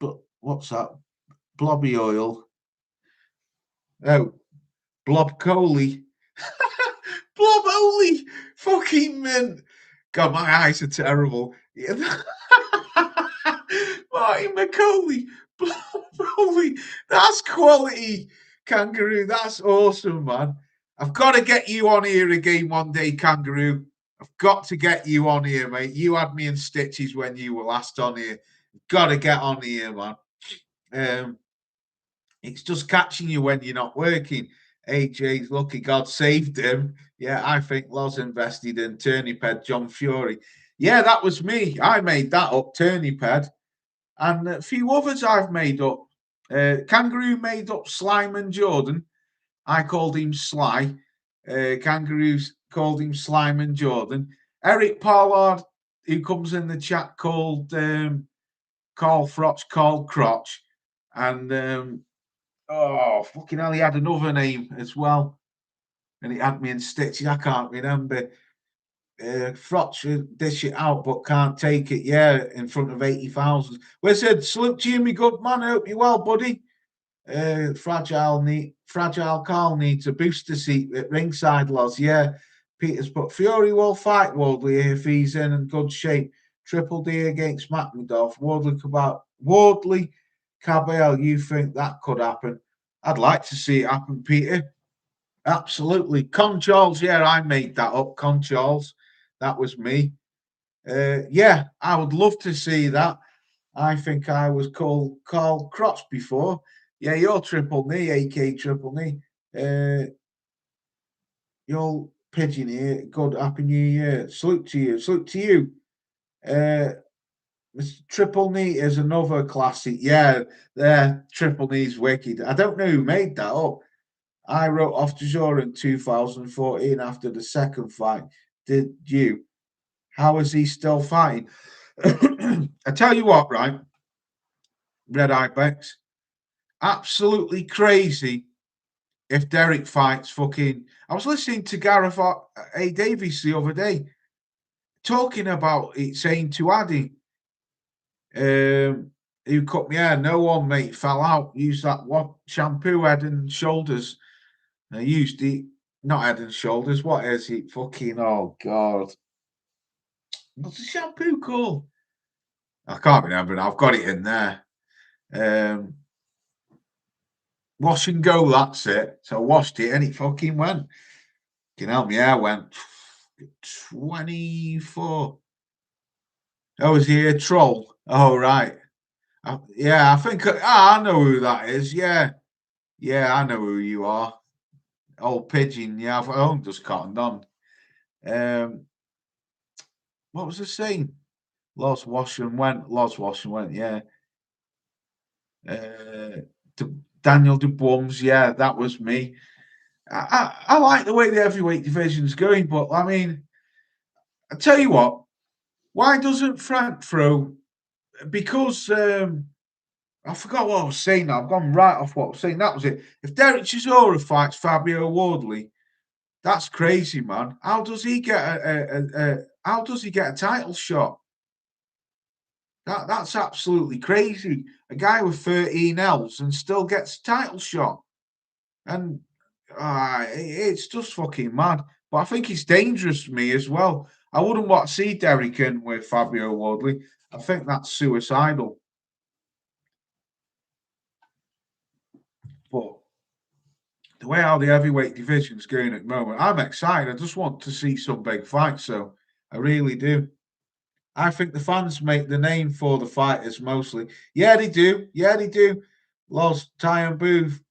A: But what's that? Blobby oil. Oh, Blob Coley. Blob Coley. Fucking mint. God, my eyes are terrible. Martin McCauley. Blob Coley. That's quality, Kangaroo. That's awesome, man. I've got to get you on here again one day, Kangaroo. I've got to get you on here, mate. You had me in stitches when you were last on here. Got to get on here, man. It's just catching you when you're not working. AJ's lucky God saved him. Yeah, I think Loz invested in Turniped John Fury. Yeah, that was me. I made that up, Turniped. And a few others I've made up. Kangaroo made up Slyman Jordan. I called him Sly. Kangaroos called him Slyman Jordan. Eric Pollard, who comes in the chat, called Carl Frotch, Carl Crotch. And fucking hell, he had another name as well. And it had me in stitches. I can't remember. Frotch dish it out, but can't take it. Yeah, in front of 80,000. We said, salute to you, me good man. I hope you're well, buddy. Fragile Carl needs a booster seat at ringside, lads. Yeah, Peters, but Fury will fight Wardley if he's in good shape. Triple D against Makhmudov. Wardley Cabell, you think that could happen? I'd like to see it happen, Peter. Absolutely. Con Charles, yeah, I made that up. Con Charles, that was me. Yeah, I would love to see that. I think I was called Carl Crotch before. Yeah, you're Triple Knee, AK Triple Knee. You're Pigeon here. Good Happy New Year. Salute to you. Salute to you. Mr. Triple Knee is another classic. Yeah, Triple Knee's wicked. I don't know who made that up. I wrote off Joshua in 2014 after the second fight. Did you? How is he still fighting? I tell you what, right? Red Ibex. Absolutely crazy if Derek fights fucking. I was listening to Gareth A. Davies the other day talking about it, saying to Addy, who cut me hair, no one, mate, fell out. Used that what shampoo, head and shoulders. I used it, not head and shoulders. What is it? Fucking, oh, God. What's the shampoo called? I can't remember now. I've got it in there. Wash and go, that's it. So I washed it and it fucking went. You know, my hair went 24. Oh, is he a troll? Oh, right. Yeah, I think I know who that is. Yeah. Yeah, I know who you are. Old pigeon. Yeah, I've just cottoned on. What was the saying? Lost wash and went. Lost wash and went. Yeah. Daniel Dubois. Yeah, that was me. I like the way the heavyweight division's going, but I mean, I tell you what, why doesn't Frank throw? Because I forgot what I was saying now. I've gone right off what I was saying. That was it. If Derek Chisora fights Fabio Wardley, that's crazy, man. How does he get a title shot? That's absolutely crazy. A guy with 13 L's and still gets a title shot. And it's just fucking mad. But I think it's dangerous to me as well. I wouldn't want to see Derek in with Fabio Wardley. I think that's suicidal. But the way how the heavyweight division's going at the moment, I'm excited. I just want to see some big fights. So I really do. I think the fans make the name for the fighters mostly. Yeah, they do. Yeah, they do. Loz, Ty and Booth,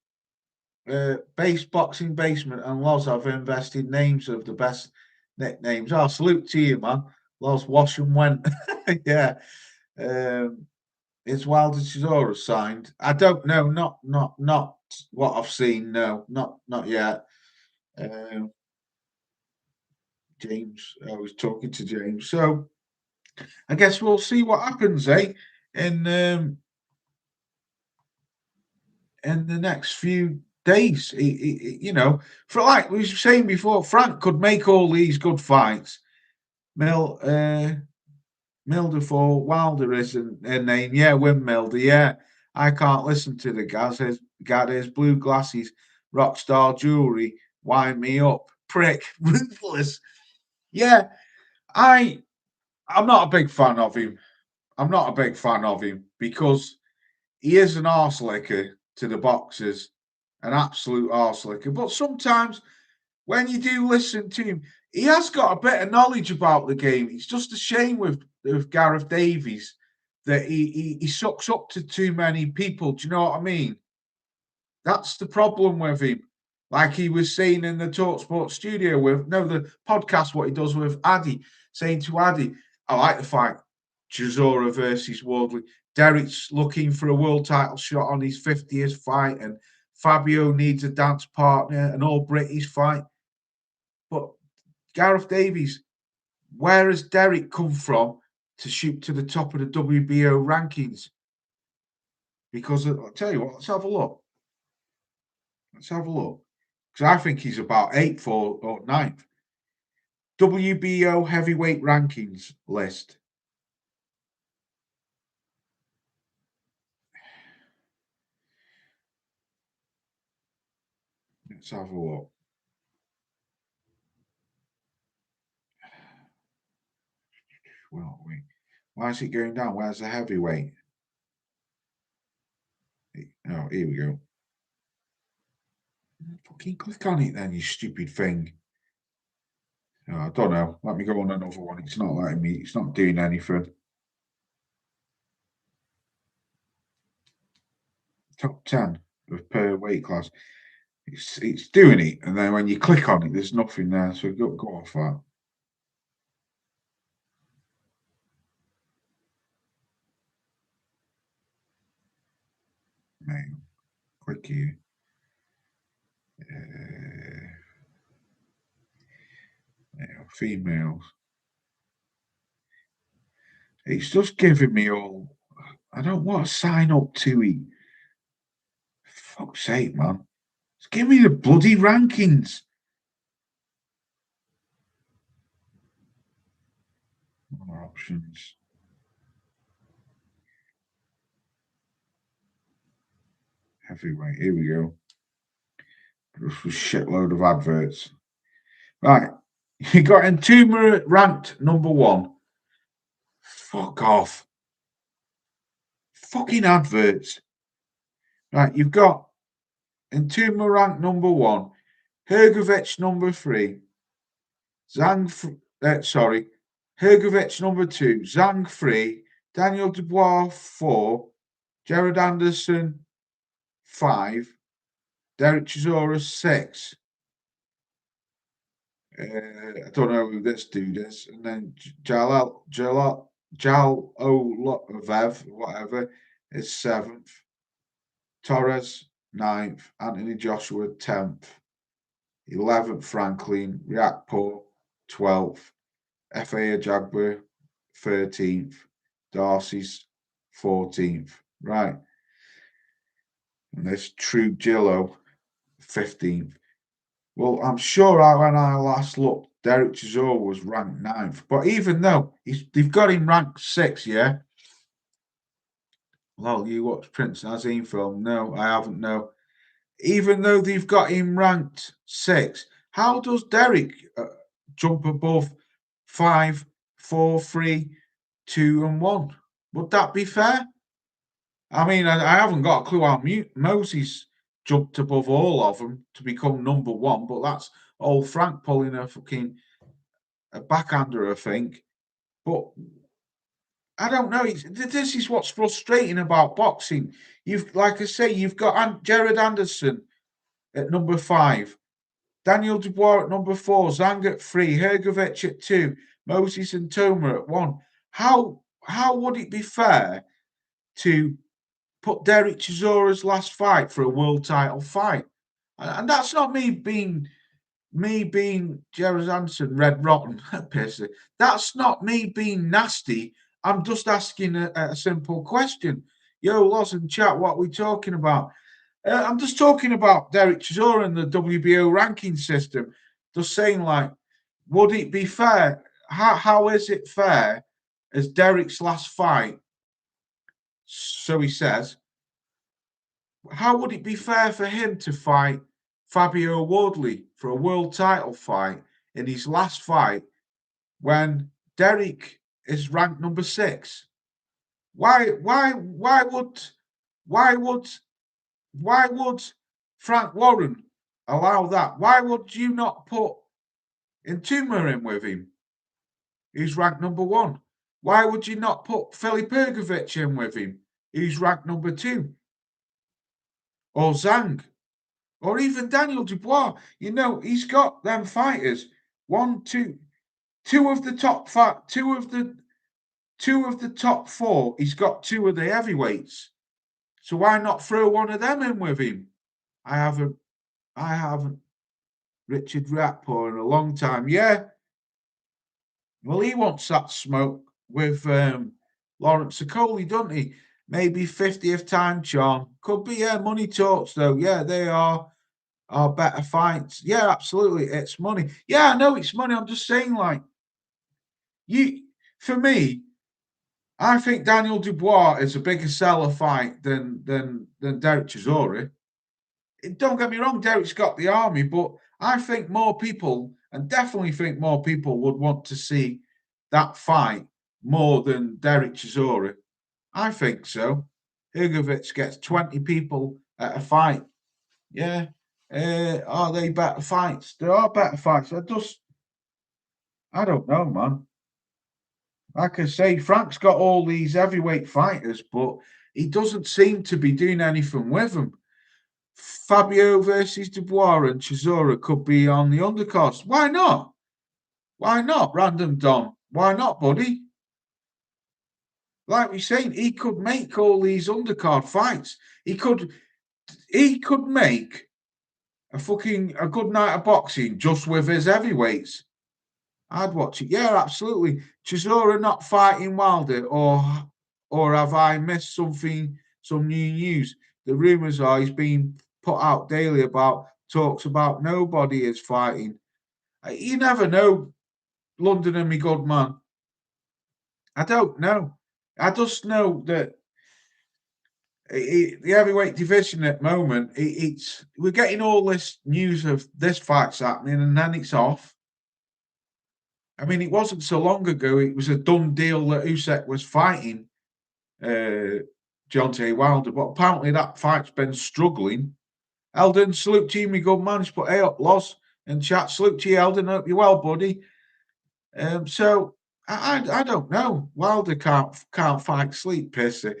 A: Base Boxing Basement, and Loz have invested names of the best nicknames. Oh, salute to you, man. Loz, wash and went. Yeah. Is Wilder Chisora signed? I don't know. Not what I've seen. No, not yet. James, I was talking to James. So I guess we'll see what happens, eh? In the next few days. You know, for like we were saying before, Frank could make all these good fights. Milder for Wilder isn't a name. Yeah, Win Milder. Yeah, I can't listen to the guys. Got his blue glasses, rock star jewelry, wind me up, prick, ruthless. Yeah, I'm not a big fan of him. I'm not a big fan of him because he is an arse licker to the boxers, an absolute arse licker. But sometimes when you do listen to him, he has got a bit of knowledge about the game. It's just a shame with Gareth Davies that he sucks up to too many people. Do you know what I mean? That's the problem with him. Like he was saying in the Talksport studio the podcast, what he does with Addy, saying to Addy, I like the fight, Chisora versus Wardley. Derek's looking for a world title shot on his 50th fight, and Fabio needs a dance partner, an all British fight. But Gareth Davies, where has Derek come from to shoot to the top of the WBO rankings? Because I'll tell you what, let's have a look. Let's have a look. Because I think he's about 8th or 9th. WBO heavyweight rankings list. Let's have a look. Well, why is it going down? Where's the heavyweight? Oh, here we go. Fucking click on it then, you stupid thing. Oh, I don't know. Let me go on another one. It's not letting me. It's not doing anything. Top 10 per weight class. It's doing it, and then when you click on it, there's nothing there. So go off that. Male, click here. Females. It's just giving me all. I don't want to sign up to it. Fuck's sake, man. It's giving me the bloody rankings. More options. Heavyweight. Here we go. Just a shitload of adverts. Right. You got Entombed ranked number 1. Fuck off. Fucking adverts. Right, you've got Entombed ranked number 1. Hrgovic number 3. Hrgovic number 2. Zhang 3. Daniel Dubois 4. Jared Anderson 5. Derek Chisora 6. I don't know who this dude is. And then Jal Olev, whatever, is 7th. Torres, 9th. Anthony Joshua, 10th. 11th, Franklin. Riakpo, 12th. F.A. Ajagba, 13th. Darcy's 14th. Right. And there's True Gillo, 15th. Well, I'm sure when I last looked, Derek Chisora was ranked 9th. But even though they've got him ranked 6th, yeah? Well, you watch Prince Naseem film? No, I haven't, no. Even though they've got him ranked 6th, how does Derek jump above 5, 4, 3, 2, and 1. Would that be fair? I mean, I haven't got a clue how Moses jumped above all of them to become number one, but that's old Frank pulling a backhander, I think. But I don't know. This is what's frustrating about boxing. Like I say, you've got Jared Anderson at number 5, Daniel Dubois at number 4, Zhang at 3, Hrgovic at 2, Moses and Toma at 1. How would it be fair to put Derek Chisora's last fight for a world title fight? And that's not me being Jared Anderson red rotten pissy. That's not me being nasty. I'm just asking a simple question. Yo, Loz and chat, what are we talking about? I'm just talking about Derek Chisora and the WBO ranking system. Just saying, like, would it be fair? How is it fair as Derek's last fight? So he says, how would it be fair for him to fight Fabio Wardley for a world title fight in his last fight when Derek is ranked number 6? Why would Frank Warren allow that? Why would you not put Intuma in with him? He's ranked number 1. Why would you not put Filip Hrgovic in with him? He's ranked number 2. Or Zhang. Or even Daniel Dubois. You know, he's got them fighters. 2 of the top 5, 2 of the top 4. He's got 2 of the heavyweights. So why not throw one of them in with him? I haven't Richard Rapport in a long time. Yeah. Well, he wants that smoke with Lawrence Okoli, doesn't he? Maybe 50th time charm. Could be, yeah, money talks though. Yeah, they are better fights. Yeah, absolutely. It's money. Yeah, I know it's money. I'm just saying, like, for me, I think Daniel Dubois is a bigger seller fight than Derek Chisora. Don't get me wrong, Derek's got the army, but I think more people, and definitely think more people, would want to see that fight more than Derek Chisora. I think so. Hrgovic gets 20 people at a fight. Yeah. Are they better fights? There are better fights. I don't know, man. Like I say, Frank's got all these heavyweight fighters, but he doesn't seem to be doing anything with them. Fabio versus Dubois and Chisora could be on the undercards. Why not? Why not, Random Don? Why not, buddy? Like we're saying, he could make all these undercard fights. He could make a good night of boxing just with his heavyweights. I'd watch it. Yeah, absolutely. Chisora not fighting Wilder, or have I missed something? Some new news. The rumours are he's being put out daily talks about nobody is fighting. You never know, London and me good man. I don't know. I just know that the heavyweight division at the moment, we're getting all this news of this fight's happening and then it's off. I mean, it wasn't so long ago. It was a done deal that Usyk was fighting Deontay Wilder, but apparently that fight's been struggling. Eldon, salute to you, my good man. He's put A up, Loss, and chat. Salute to you, Eldon. Hope you're well, buddy. So I don't know. Wilder can't fight sleep, pissy.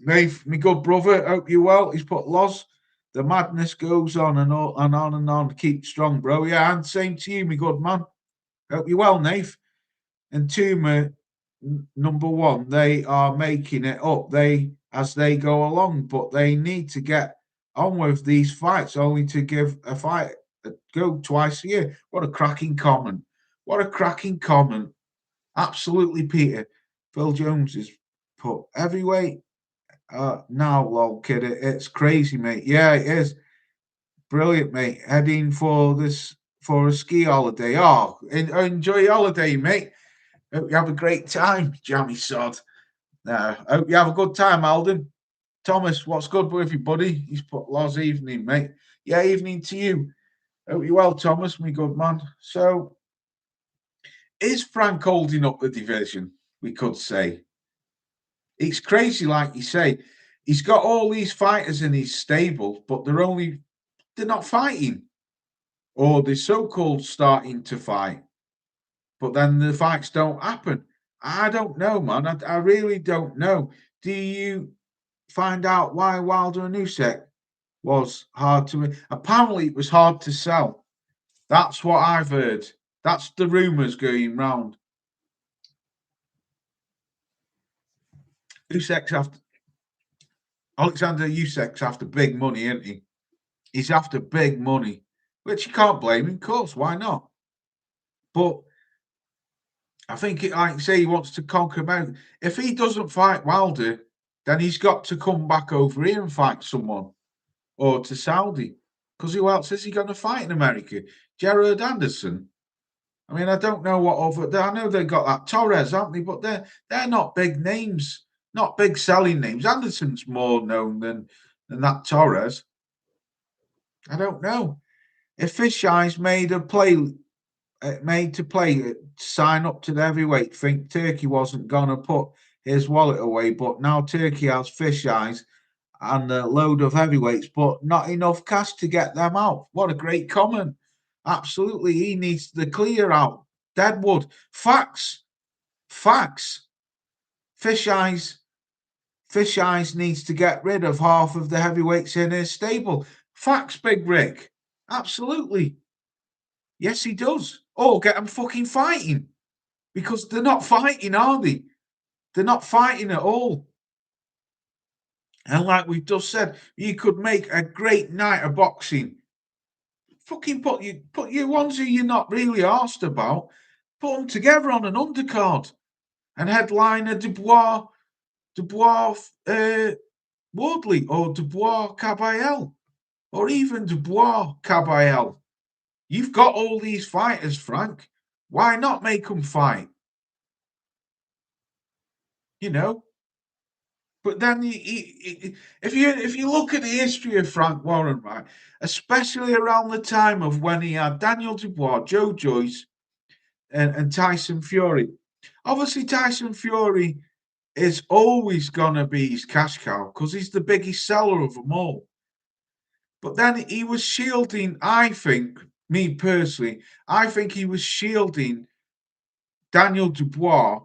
A: Nate, my good brother. Hope you're well. He's put Loss. The madness goes on and on and on. Keep strong, bro. Yeah, and same to you, my good man. Hope you're well, Nath. And Tuma, number 1, they are making it up as they go along, but they need to get on with these fights, only to give a fight a go twice a year. What a cracking comment. What a cracking comment. Absolutely, Peter. Phil Jones is put heavyweight. Now, lol, kid, it's crazy, mate. Yeah, it is. Brilliant, mate. Heading for a ski holiday. Oh, enjoy your holiday, mate. Hope you have a great time, jammy sod. Hope you have a good time, Alden. Thomas, what's good with you, buddy? He's put Loz evening, mate. Yeah, evening to you. Hope you're well, Thomas, my good man. So is Frank holding up the division? We could say. It's crazy, like you say. He's got all these fighters in his stable, but they're not fighting. Or they're so-called starting to fight. But then the fights don't happen. I don't know, man. I really don't know. Do you find out why Wilder and Usyk was hard to win? Apparently, it was hard to sell. That's what I've heard. That's the rumours going round. Alexander Usyk's after big money, isn't he? He's after big money, which you can't blame him. Of course, why not? But I think, like you say, he wants to conquer America. If he doesn't fight Wilder, then he's got to come back over here and fight someone, or to Saudi. Because who else is he going to fight in America? Gerard Anderson. I mean, I don't know what other. I know they've got that Torres, haven't they? But they're not big names, not big selling names. Anderson's more known than that Torres. I don't know. If Fishey's made to play, sign up to the heavyweight, think Turkey wasn't going to put his wallet away, but now Turkey has Fishey's and a load of heavyweights, but not enough cash to get them out. What a great comment. Absolutely, he needs the clear out. Deadwood. Facts. Fish Eyes needs to get rid of half of the heavyweights in his stable. Facts, Big Rick. Absolutely. Yes, he does. Or get them fucking fighting. Because they're not fighting, are they? They're not fighting at all. And like we've just said, you could make a great night of boxing. Fucking put your ones who you're not really asked about, put them together on an undercard. And headliner Dubois Wardley or Dubois Caballel. Or even Dubois Caballel. You've got all these fighters, Frank. Why not make them fight? You know? But then, if you look at the history of Frank Warren, right, especially around the time of when he had Daniel Dubois, Joe Joyce, and Tyson Fury, obviously Tyson Fury is always going to be his cash cow because he's the biggest seller of them all. But then he was shielding, I think, me personally, I think he was shielding Daniel Dubois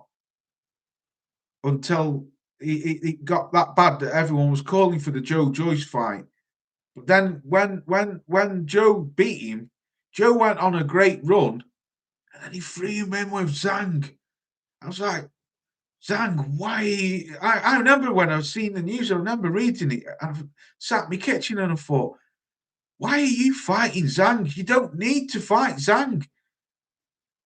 A: until it got that bad that everyone was calling for the Joe Joyce fight. But then when Joe beat him, Joe went on a great run, and then he threw him in with Zhang. I was like, Zhang, why? I remember when I was seeing the news, I remember reading it, and I sat in my kitchen and I thought, why are you fighting Zhang? You don't need to fight Zhang.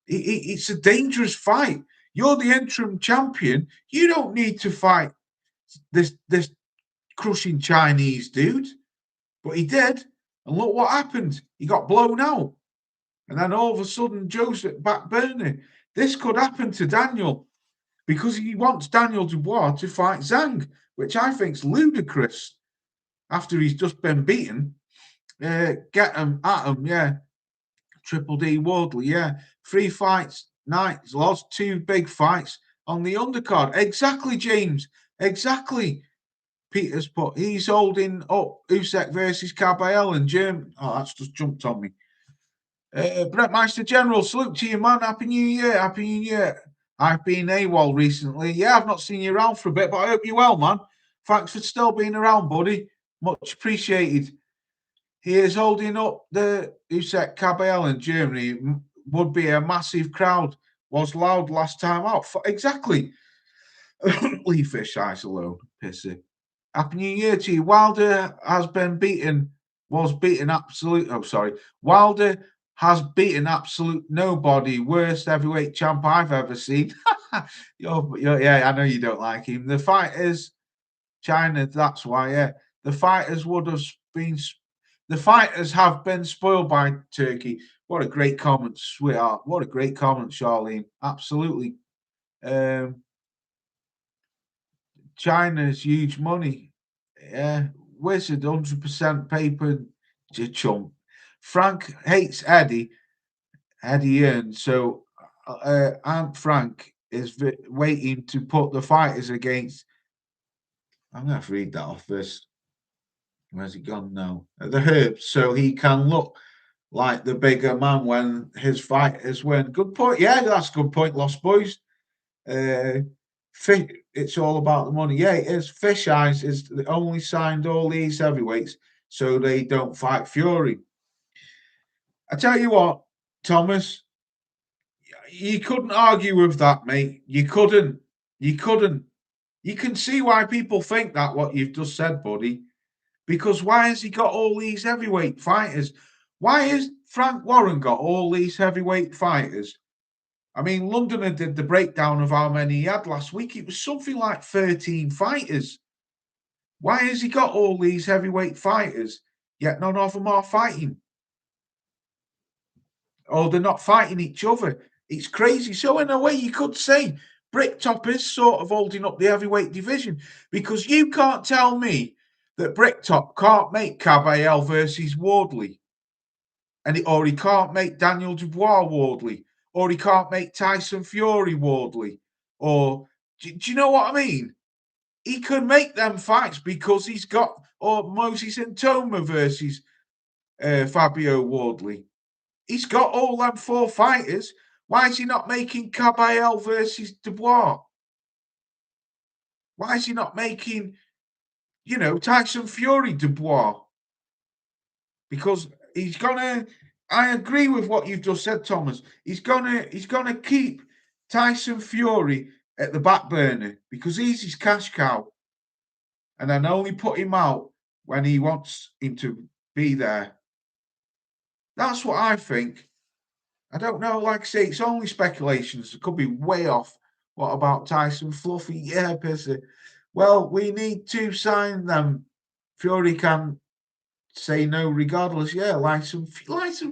A: It's a dangerous fight. You're the interim champion. You don't need to fight this crushing Chinese dude. But he did. And look what happened. He got blown out. And then all of a sudden, Joe's back burning. This could happen to Daniel because he wants Daniel Dubois to fight Zhang, which I think is ludicrous after he's just been beaten. Get him at him, yeah. Triple D Wardley, yeah. 3 fights, nights, lost 2 big fights on the undercard. Exactly, James. Exactly. Peter's put, he's holding up Usyk versus Caballel and Germany. Oh, that's just jumped on me. Brett Meister General, salute to you, man. Happy New Year. Happy New Year. I've been AWOL recently. Yeah, I've not seen you around for a bit, but I hope you're well, man. Thanks for still being around, buddy. Much appreciated. He is holding up the Usyk Caballel in Germany. Would be a massive crowd. Was loud last time out. Exactly. Leave Fish Ice alone. Pissy. Happy New Year to you. Wilder has been beaten. Wilder has beaten absolute nobody. Worst heavyweight champ I've ever seen. Yeah, I know you don't like him. The fighters, China, that's why, yeah. The fighters have been spoiled by Turkey. What a great comment, sweetheart. What a great comment, Charlene. Absolutely. China's huge money. Yeah. Wizard, 100% paper chump. Frank hates Eddie Earn, so Aunt Frank is waiting to put the fighters against. I'm going to have to read that off this. Where's it gone now? The Herbs, so he can look like the bigger man when his fighters win. Good point. Yeah, that's a good point, Lost Boys. It's all about the money. Yeah, it is. Fish Eyes is only signed all these heavyweights so they don't fight Fury. I tell you what, Thomas, you couldn't argue with that, mate. You couldn't. You couldn't. You can see why people think that, what you've just said, buddy. Because why has he got all these heavyweight fighters? Why has Frank Warren got all these heavyweight fighters? I mean, Londoner did the breakdown of how many he had last week. It was something like 13 fighters. Why has he got all these heavyweight fighters, yet none of them are fighting? Or they're not fighting each other. It's crazy. So in a way, you could say Bricktop is sort of holding up the heavyweight division, because you can't tell me that Bricktop can't make Caballero versus Wardley, or he can't make Daniel Dubois Wardley, or he can't make Tyson Fury Wardley, or do you know what I mean? He can make them fights because he's got, or Moses Ntoma versus Fabio Wardley. He's got all them 4 fighters. Why is he not making Caballero versus Dubois? Why is he not making, Tyson Fury Dubois? Because he's gonna. I agree with what you've just said, Thomas. He's gonna keep Tyson Fury at the back burner because he's his cash cow, and then only put him out when he wants him to be there. That's what I think. I don't know. Like I say, it's only speculations. It could be way off. What about Tyson Fluffy? Yeah, Pissy. Well, we need to sign them. Fury can say no regardless. Yeah, like some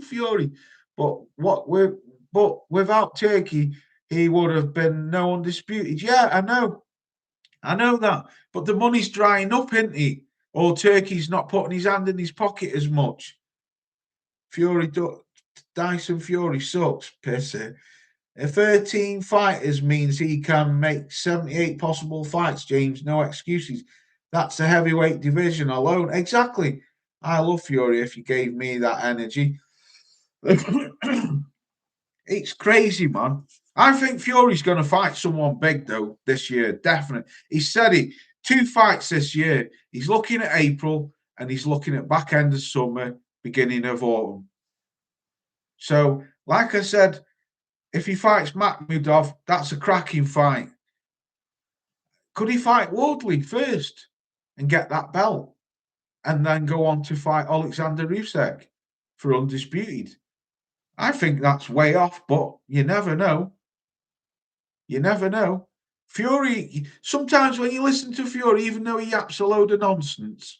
A: Fury. But without Turkey, he would have been no undisputed. Yeah, I know that. But the money's drying up, isn't it? Or Turkey's not putting his hand in his pocket as much. Dyson Fury sucks, pissy. 13 fighters means he can make 78 possible fights, James. No excuses. That's the heavyweight division alone. Exactly. I love Fury if you gave me that energy. It's crazy, man. I think Fury's going to fight someone big, though, this year. Definitely. He said it. 2 fights this year. He's looking at April and he's looking at back end of summer, beginning of autumn. So, like I said, if he fights Makhmudov, that's a cracking fight. Could he fight Wardley first and get that belt and then go on to fight Alexander Usyk for undisputed? I think that's way off, but you never know. You never know. Fury, sometimes when you listen to Fury, even though he yaps a load of nonsense,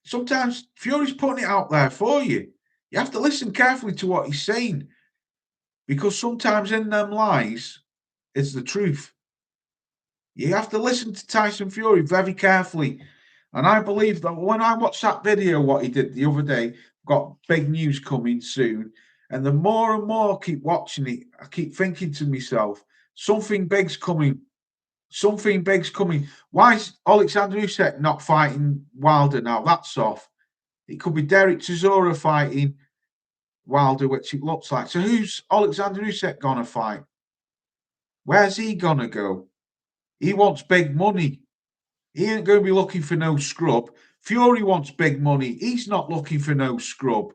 A: sometimes Fury's putting it out there for you. You have to listen carefully to what he's saying, because sometimes in them lies is the truth. You have to listen to Tyson Fury very carefully. And I believe that when I watched that video, what he did the other day, got big news coming soon. And the more and more I keep watching it, I keep thinking to myself, something big's coming. Something big's coming. Why is Alexander Usyk not fighting Wilder now? That's off. It could be Derek Chisora fighting Wilder, which it looks like. So who's Alexander Usyk gonna fight? Where's he gonna go? He wants big money. He ain't going to be looking for no scrub. Fury wants big money. He's not looking for no scrub.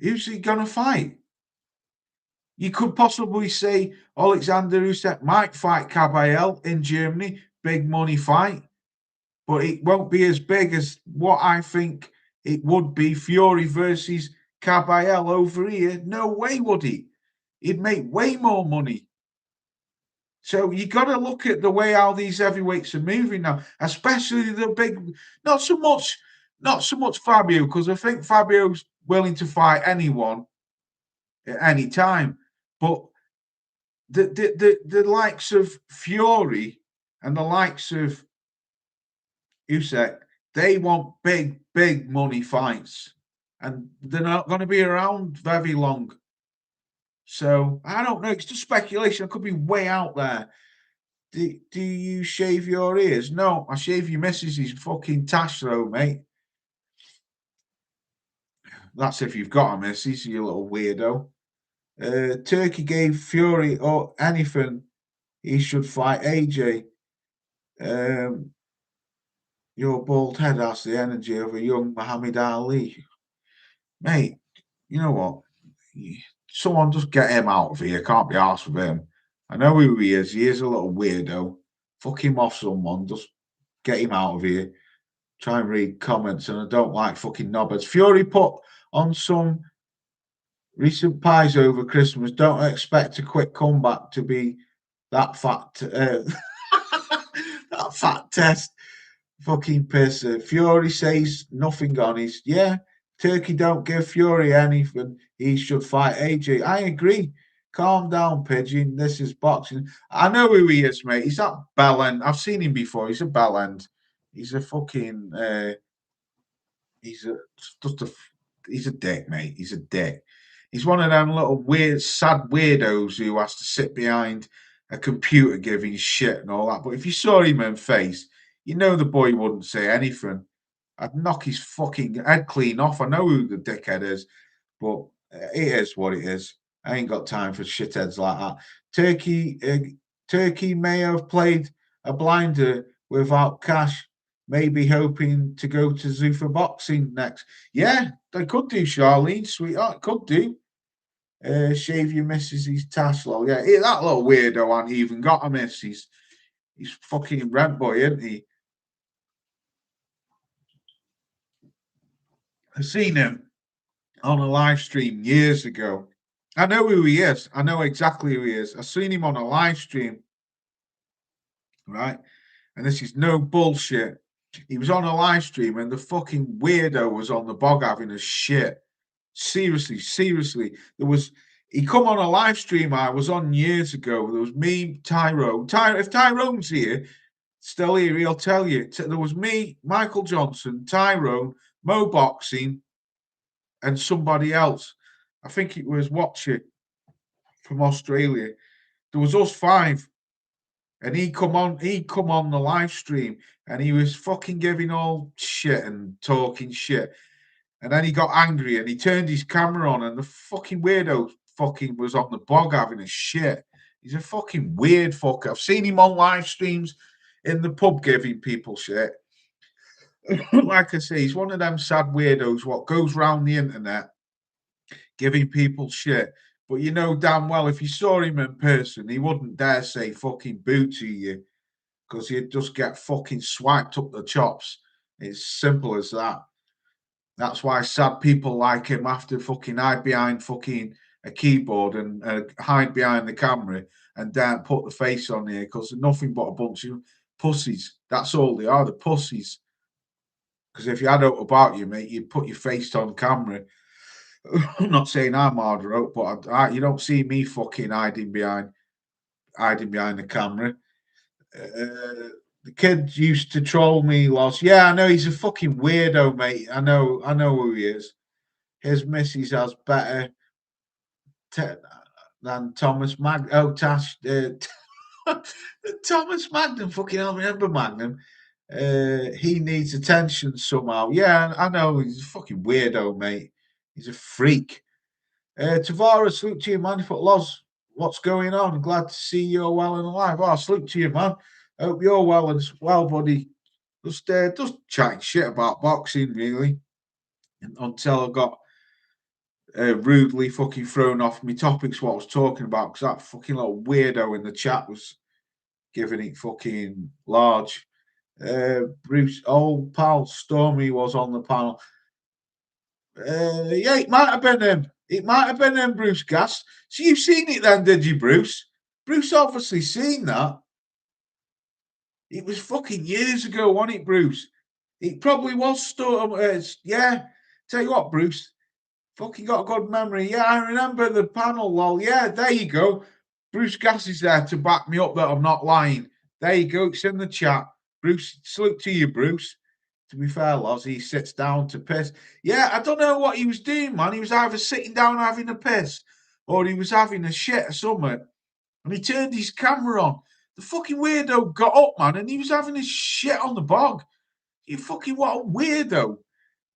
A: Who's he going to fight? You could possibly say Alexander Usyk might fight Caballero in Germany, big money fight, but it won't be as big as what I think it would be Fury versus Caballero over here. No way would he. He'd make way more money. So you got to look at the way how these heavyweights are moving now, especially the big. Not so much Fabio, because I think Fabio's willing to fight anyone at any time. But the likes of Fury and the likes of Usyk, they want big money fights, and they're not going to be around very long. So I don't know. It's just speculation. I could be way out there. Do you shave your ears? No, I shave your missus's fucking tash though, mate. That's if you've got a missus, you little weirdo. Turkey gave Fury or anything. He should fight AJ. Your bald head has the energy of a young Muhammad Ali. Mate, you know what? Someone just get him out of here. Can't be arsed with him. I know who he is. He is a little weirdo. Fuck him off, someone. Just get him out of here. Try and read comments, and I don't like fucking knobheads. Fury put on some recent pies over Christmas. Don't expect a quick comeback to be that fat. That fat test. Fucking piss. Fury says nothing on his. Yeah, Turkey don't give Fury anything. He should fight AJ. I agree. Calm down, Pigeon. This is boxing. I know who he is, mate. He's that bellend. I've seen him before. He's a bellend. He's a fucking. He's a just a. He's a dick, mate. He's a dick. He's one of them little weird, sad weirdos who has to sit behind a computer giving shit and all that. But if you saw him in face, you know the boy wouldn't say anything. I'd knock his fucking head clean off. I know who the dickhead is, but it is what it is. I ain't got time for shitheads like that. Turkey may have played a blinder without cash, maybe hoping to go to Zuffa Boxing next. Yeah, they could do, Charlene, sweetheart, could do. Shave your missus' tash, lol. Yeah, that little weirdo ain't even got a miss. He's fucking rent boy, isn't he? I seen him on a live stream years ago. I know who he is. I know exactly who he is. I seen him on a live stream, right? And this is no bullshit. He was on a live stream and the fucking weirdo was on the bog having a shit. Seriously. He come on a live stream I was on years ago. There was me, Tyrone. If Tyrone's here, still here, he'll tell you. There was me, Michael Johnson, Tyrone, Mo Boxing, and somebody else. I think it was Watcher from Australia. There was us five. And he come on the live stream and he was fucking giving all shit and talking shit. And then he got angry and he turned his camera on and the fucking weirdo fucking was on the bog having a shit. He's a fucking weird fucker. I've seen him on live streams in the pub giving people shit. Like I say, he's one of them sad weirdos what goes round the internet giving people shit. But you know damn well if you saw him in person, he wouldn't dare say fucking boo to you because he'd just get fucking swiped up the chops. It's simple as that. That's why sad people like him have to fucking hide behind fucking a keyboard and hide behind the camera and don't put the face on here because they're nothing but a bunch of pussies. That's all they are, the pussies. Because if you had out about you, mate, you'd put your face on camera. I'm not saying I'm hard out, but you don't see me fucking hiding behind the camera. The kid used to troll me, Loss. Yeah, I know he's a fucking weirdo, mate. I know who he is. His missus has better than Thomas Magnum. Oh, Tash, Thomas Magnum. Fucking hell, remember Magnum? He needs attention somehow. Yeah, I know he's a fucking weirdo, mate. He's a freak. Tavares, salute to you, man. But Loz, what's going on? Glad to see you're well and alive. Oh, salute to you, man. Hope you're well as well, buddy. Just chatting shit about boxing, really, until I got rudely fucking thrown off my topics what I was talking about because that fucking little weirdo in the chat was giving it fucking large. Bruce, old pal Stormy was on the panel. Yeah, it might have been him. It might have been him, Bruce Gas. So you've seen it then, did you, Bruce? Bruce obviously seen that. It was fucking years ago, wasn't it, Bruce? It probably was Storm. Yeah. Tell you what, Bruce. Fucking got a good memory. Yeah, I remember the panel, lol. Yeah, there you go. Bruce Gas is there to back me up that I'm not lying. There you go. It's in the chat. Bruce, salute to you, Bruce. To be fair, Loz, he sits down to piss. Yeah, I don't know what he was doing, man. He was either sitting down having a piss or he was having a shit or something. And he turned his camera on. The fucking weirdo got up, man, and he was having his shit on the bog. You fucking what a weirdo.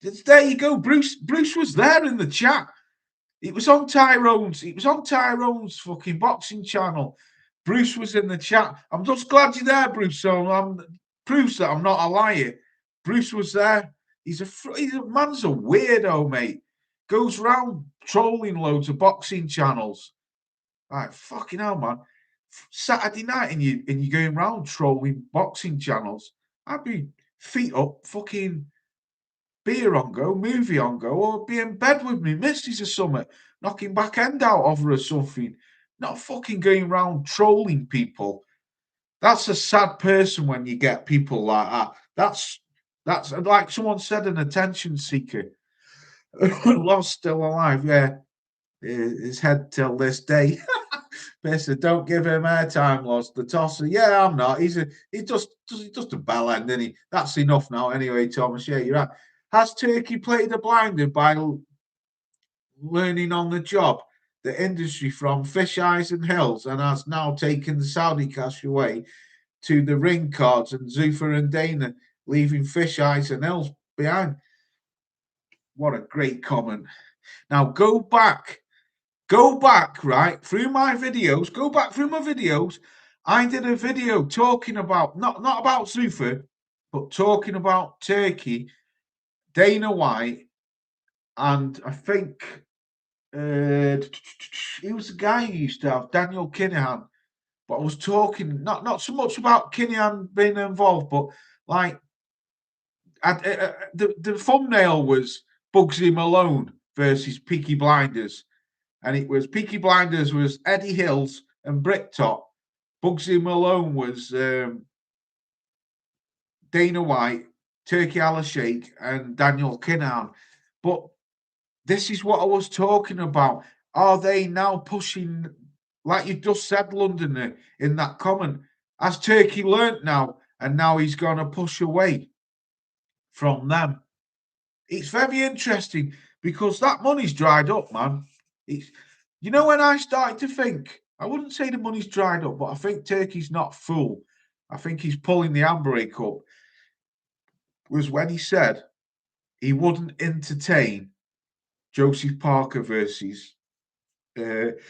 A: There you go. Bruce was there in the chat. It was on Tyrone's fucking boxing channel. Bruce was in the chat. I'm just glad you're there, Bruce. So I'm proves that I'm not a liar. Bruce was there. He's a man's a weirdo, mate. Goes around trolling loads of boxing channels. Like fucking hell, man. Saturday night and you going around trolling boxing channels. I'd be feet up, fucking beer on go, movie on go, or be in bed with me, missus or something, knocking back end out of her or something. Not fucking going around trolling people. That's a sad person when you get people like that. That's like someone said, an attention seeker. Lost still alive, yeah. His head till this day. Basically, don't give him airtime, Lost. The tosser, yeah, I'm not. He's just a bell end, isn't he? That's enough now, anyway, Thomas. Yeah, you're right. Has Turkey played a blinder by learning on the job the industry from Fish Eyes and Hills and has now taken the Saudi cash away to the ring cards and Zuffa and Dana, leaving Fish Eyes and Hills behind? What a great comment. Now go back, right, through my videos. Go back through my videos. I did a video talking about, not about Zuffa, but talking about Turkey, Dana White, and I think he was the guy who used to have, Daniel Kinahan. But I was talking not so much about Kinahan being involved, but like the thumbnail was Bugsy Malone versus Peaky Blinders, and it was Peaky Blinders was Eddie Hills and Bricktop. Bugsy Malone was Dana White, Turkey Al-Sheikh, and Daniel Kinahan. But this is what I was talking about. Are they now pushing, like you just said, Londoner, in that comment? Has Turkey learnt now, and now he's going to push away from them? It's very interesting because that money's dried up, man. It's, you know, when I started to think, I wouldn't say the money's dried up, but I think Turkey's not full. I think he's pulling the handbrake up. Was when he said he wouldn't entertain Joseph Parker versus Alexander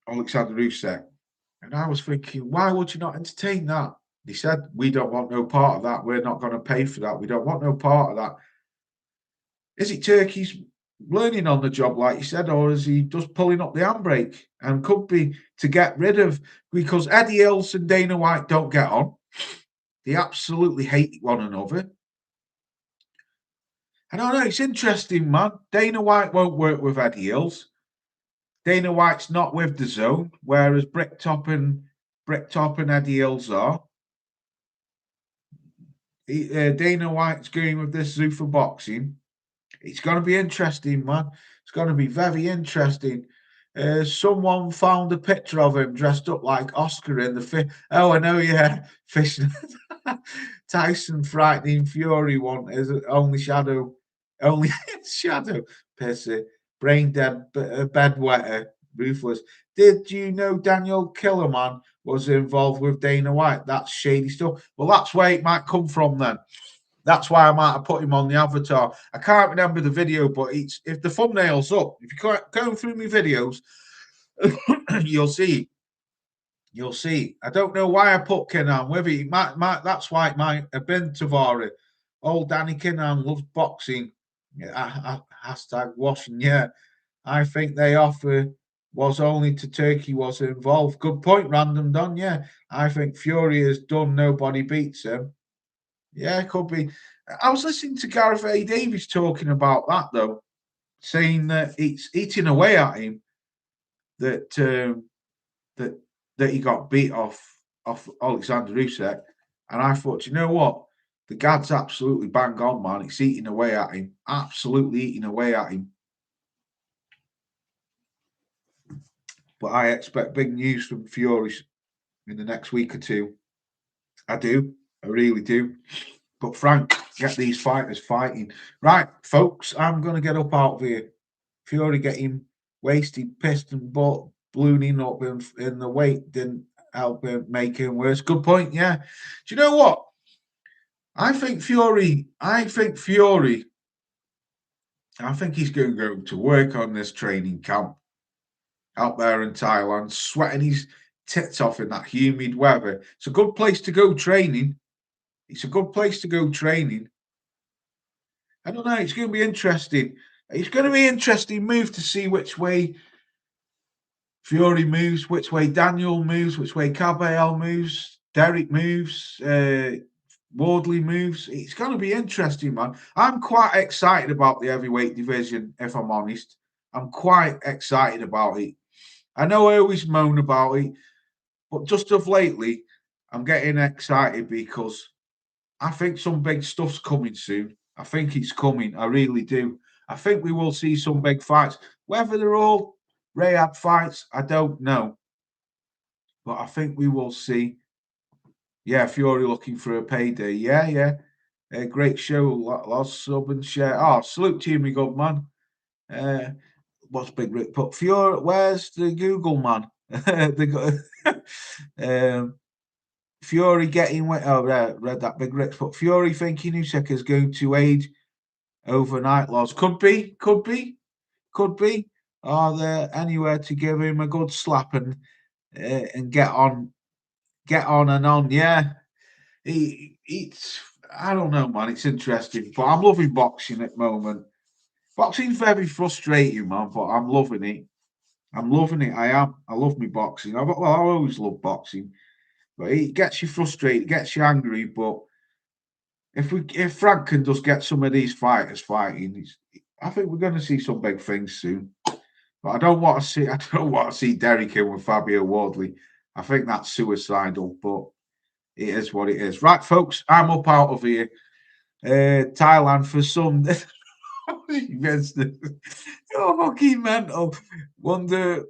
A: Usyk. And I was thinking, why would you not entertain that? He said, we don't want no part of that. We're not going to pay for that. We don't want no part of that. Is it Turkey's learning on the job, like you said, or is he just pulling up the handbrake? And could be to get rid of, because Eddie Hills and Dana White don't get on. They absolutely hate one another. I don't know, it's interesting, man. Dana White won't work with Eddie Hills. Dana White's not with the zone, whereas Bricktop and Eddie Hills are. Dana White's going with this Zuffa boxing. It's going to be interesting, man. It's going to be very interesting. Someone found a picture of him dressed up like Oscar in the fish. Oh, I know, yeah. Fish. Tyson frightening Fury one is only shadow. Only shadow. Pissy. Brain dead, bedwetter. Ruthless. Did you know Daniel Killerman was involved with Dana White? That's shady stuff. Well, that's where it might come from then. That's why I might have put him on the avatar. I can't remember the video, but it's if the thumbnail's up, if you're going through my videos, you'll see. You'll see. I don't know why I put Kenan with it. That's why it might have been Tavares. Old Danny Kenan loves boxing. Hashtag washing. Yeah, I think they offer was only to Turkey was involved. Good point, Random Don. Yeah, I think Fury has done. Nobody beats him. Yeah, it could be. I was listening to Gareth A. Davies talking about that though, saying that it's eating away at him that that he got beat off Alexander Usyk, and I thought, you know what, the gad's absolutely bang on, man. It's eating away at him, absolutely eating away at him. But I expect big news from Fury in the next week or two. I do, I really do. But Frank, get these fighters fighting. Right, folks, I'm going to get up out of here. Fury getting wasted, pissed and ballooning up in the weight didn't help him make him worse. Good point, yeah. Do you know what? I think Fury he's going to go to work on this training camp out there in Thailand, sweating his tits off in that humid weather. It's a good place to go training. It's a good place to go training. I don't know. It's going to be interesting. It's going to be an interesting move to see which way Fury moves, which way Daniel moves, which way Caballero moves, Derek moves, Wardley moves. It's going to be interesting, man. I'm quite excited about the heavyweight division, if I'm honest. I'm quite excited about it. I know I always moan about it, but just of lately, I'm getting excited because I think some big stuff's coming soon. I think it's coming. I really do. I think we will see some big fights. Whether they're all Rayab fights, I don't know. But I think we will see. Yeah, Fury looking for a payday. Yeah. A great show. Lost sub and share. Oh, salute to you, my good man. What's Big Rick put? Fury, where's the Google man? Fury getting wet. Oh, read that. Big Rick put Fury thinking Usyk is going to aid overnight loss. Could be. Are there anywhere to give him a good slap and get on and on? Yeah, it's I don't know, man. It's interesting, but I'm loving boxing at the moment. Boxing's very frustrating, man, but I'm loving it. I am. I love me boxing. I always love boxing, but it gets you frustrated, it gets you angry. But if Frank can just get some of these fighters fighting, I think we're going to see some big things soon. But I don't want to see Derek in with Fabio Wardley. I think that's suicidal, but it is what it is. Right, folks, I'm up out of here. Thailand for Sunday. You're fucking mental. Wonder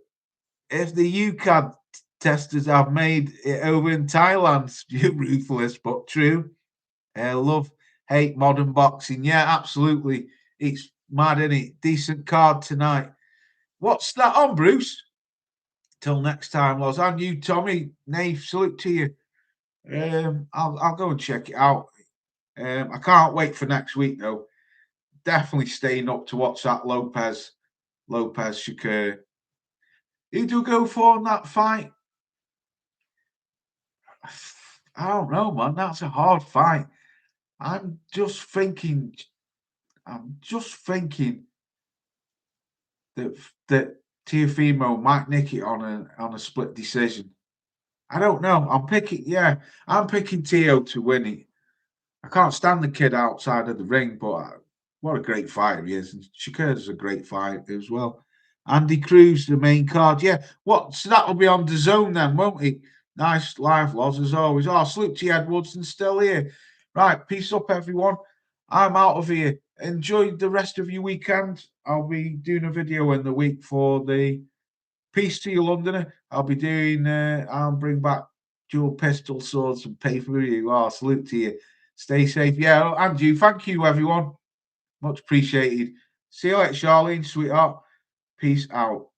A: if the UCAD testers have made it over in Thailand. Ruthless, but true. Love, hate modern boxing. Yeah, absolutely. It's mad, isn't it? Decent card tonight. What's that on, Bruce? Till next time, Loz. And you, Tommy, Nave, salute to you. I'll go and check it out. I can't wait for next week, though. Definitely staying up to watch that Lopez Shakur. Who do go for in that fight? I don't know, man. That's a hard fight. I'm just thinking that Teofimo might nick it on a split decision. I don't know. I'm picking Teo to win it. I can't stand the kid outside of the ring, but what a great fighter he is. And Shakur's a great fighter as well. Andy Cruz, the main card. Yeah, so that'll be on the zone then, won't it? Nice live, Loz, as always. Oh, salute to you, Ed Woodson, still here. Right, peace up, everyone. I'm out of here. Enjoy the rest of your weekend. I'll be doing a video in the week for the Peace to you, Londoner. I'll bring back dual pistol swords and pay for you. Oh, salute to you. Stay safe. Yeah, and you. Thank you, everyone. Much appreciated. See you later, Charlene, sweetheart. Peace out.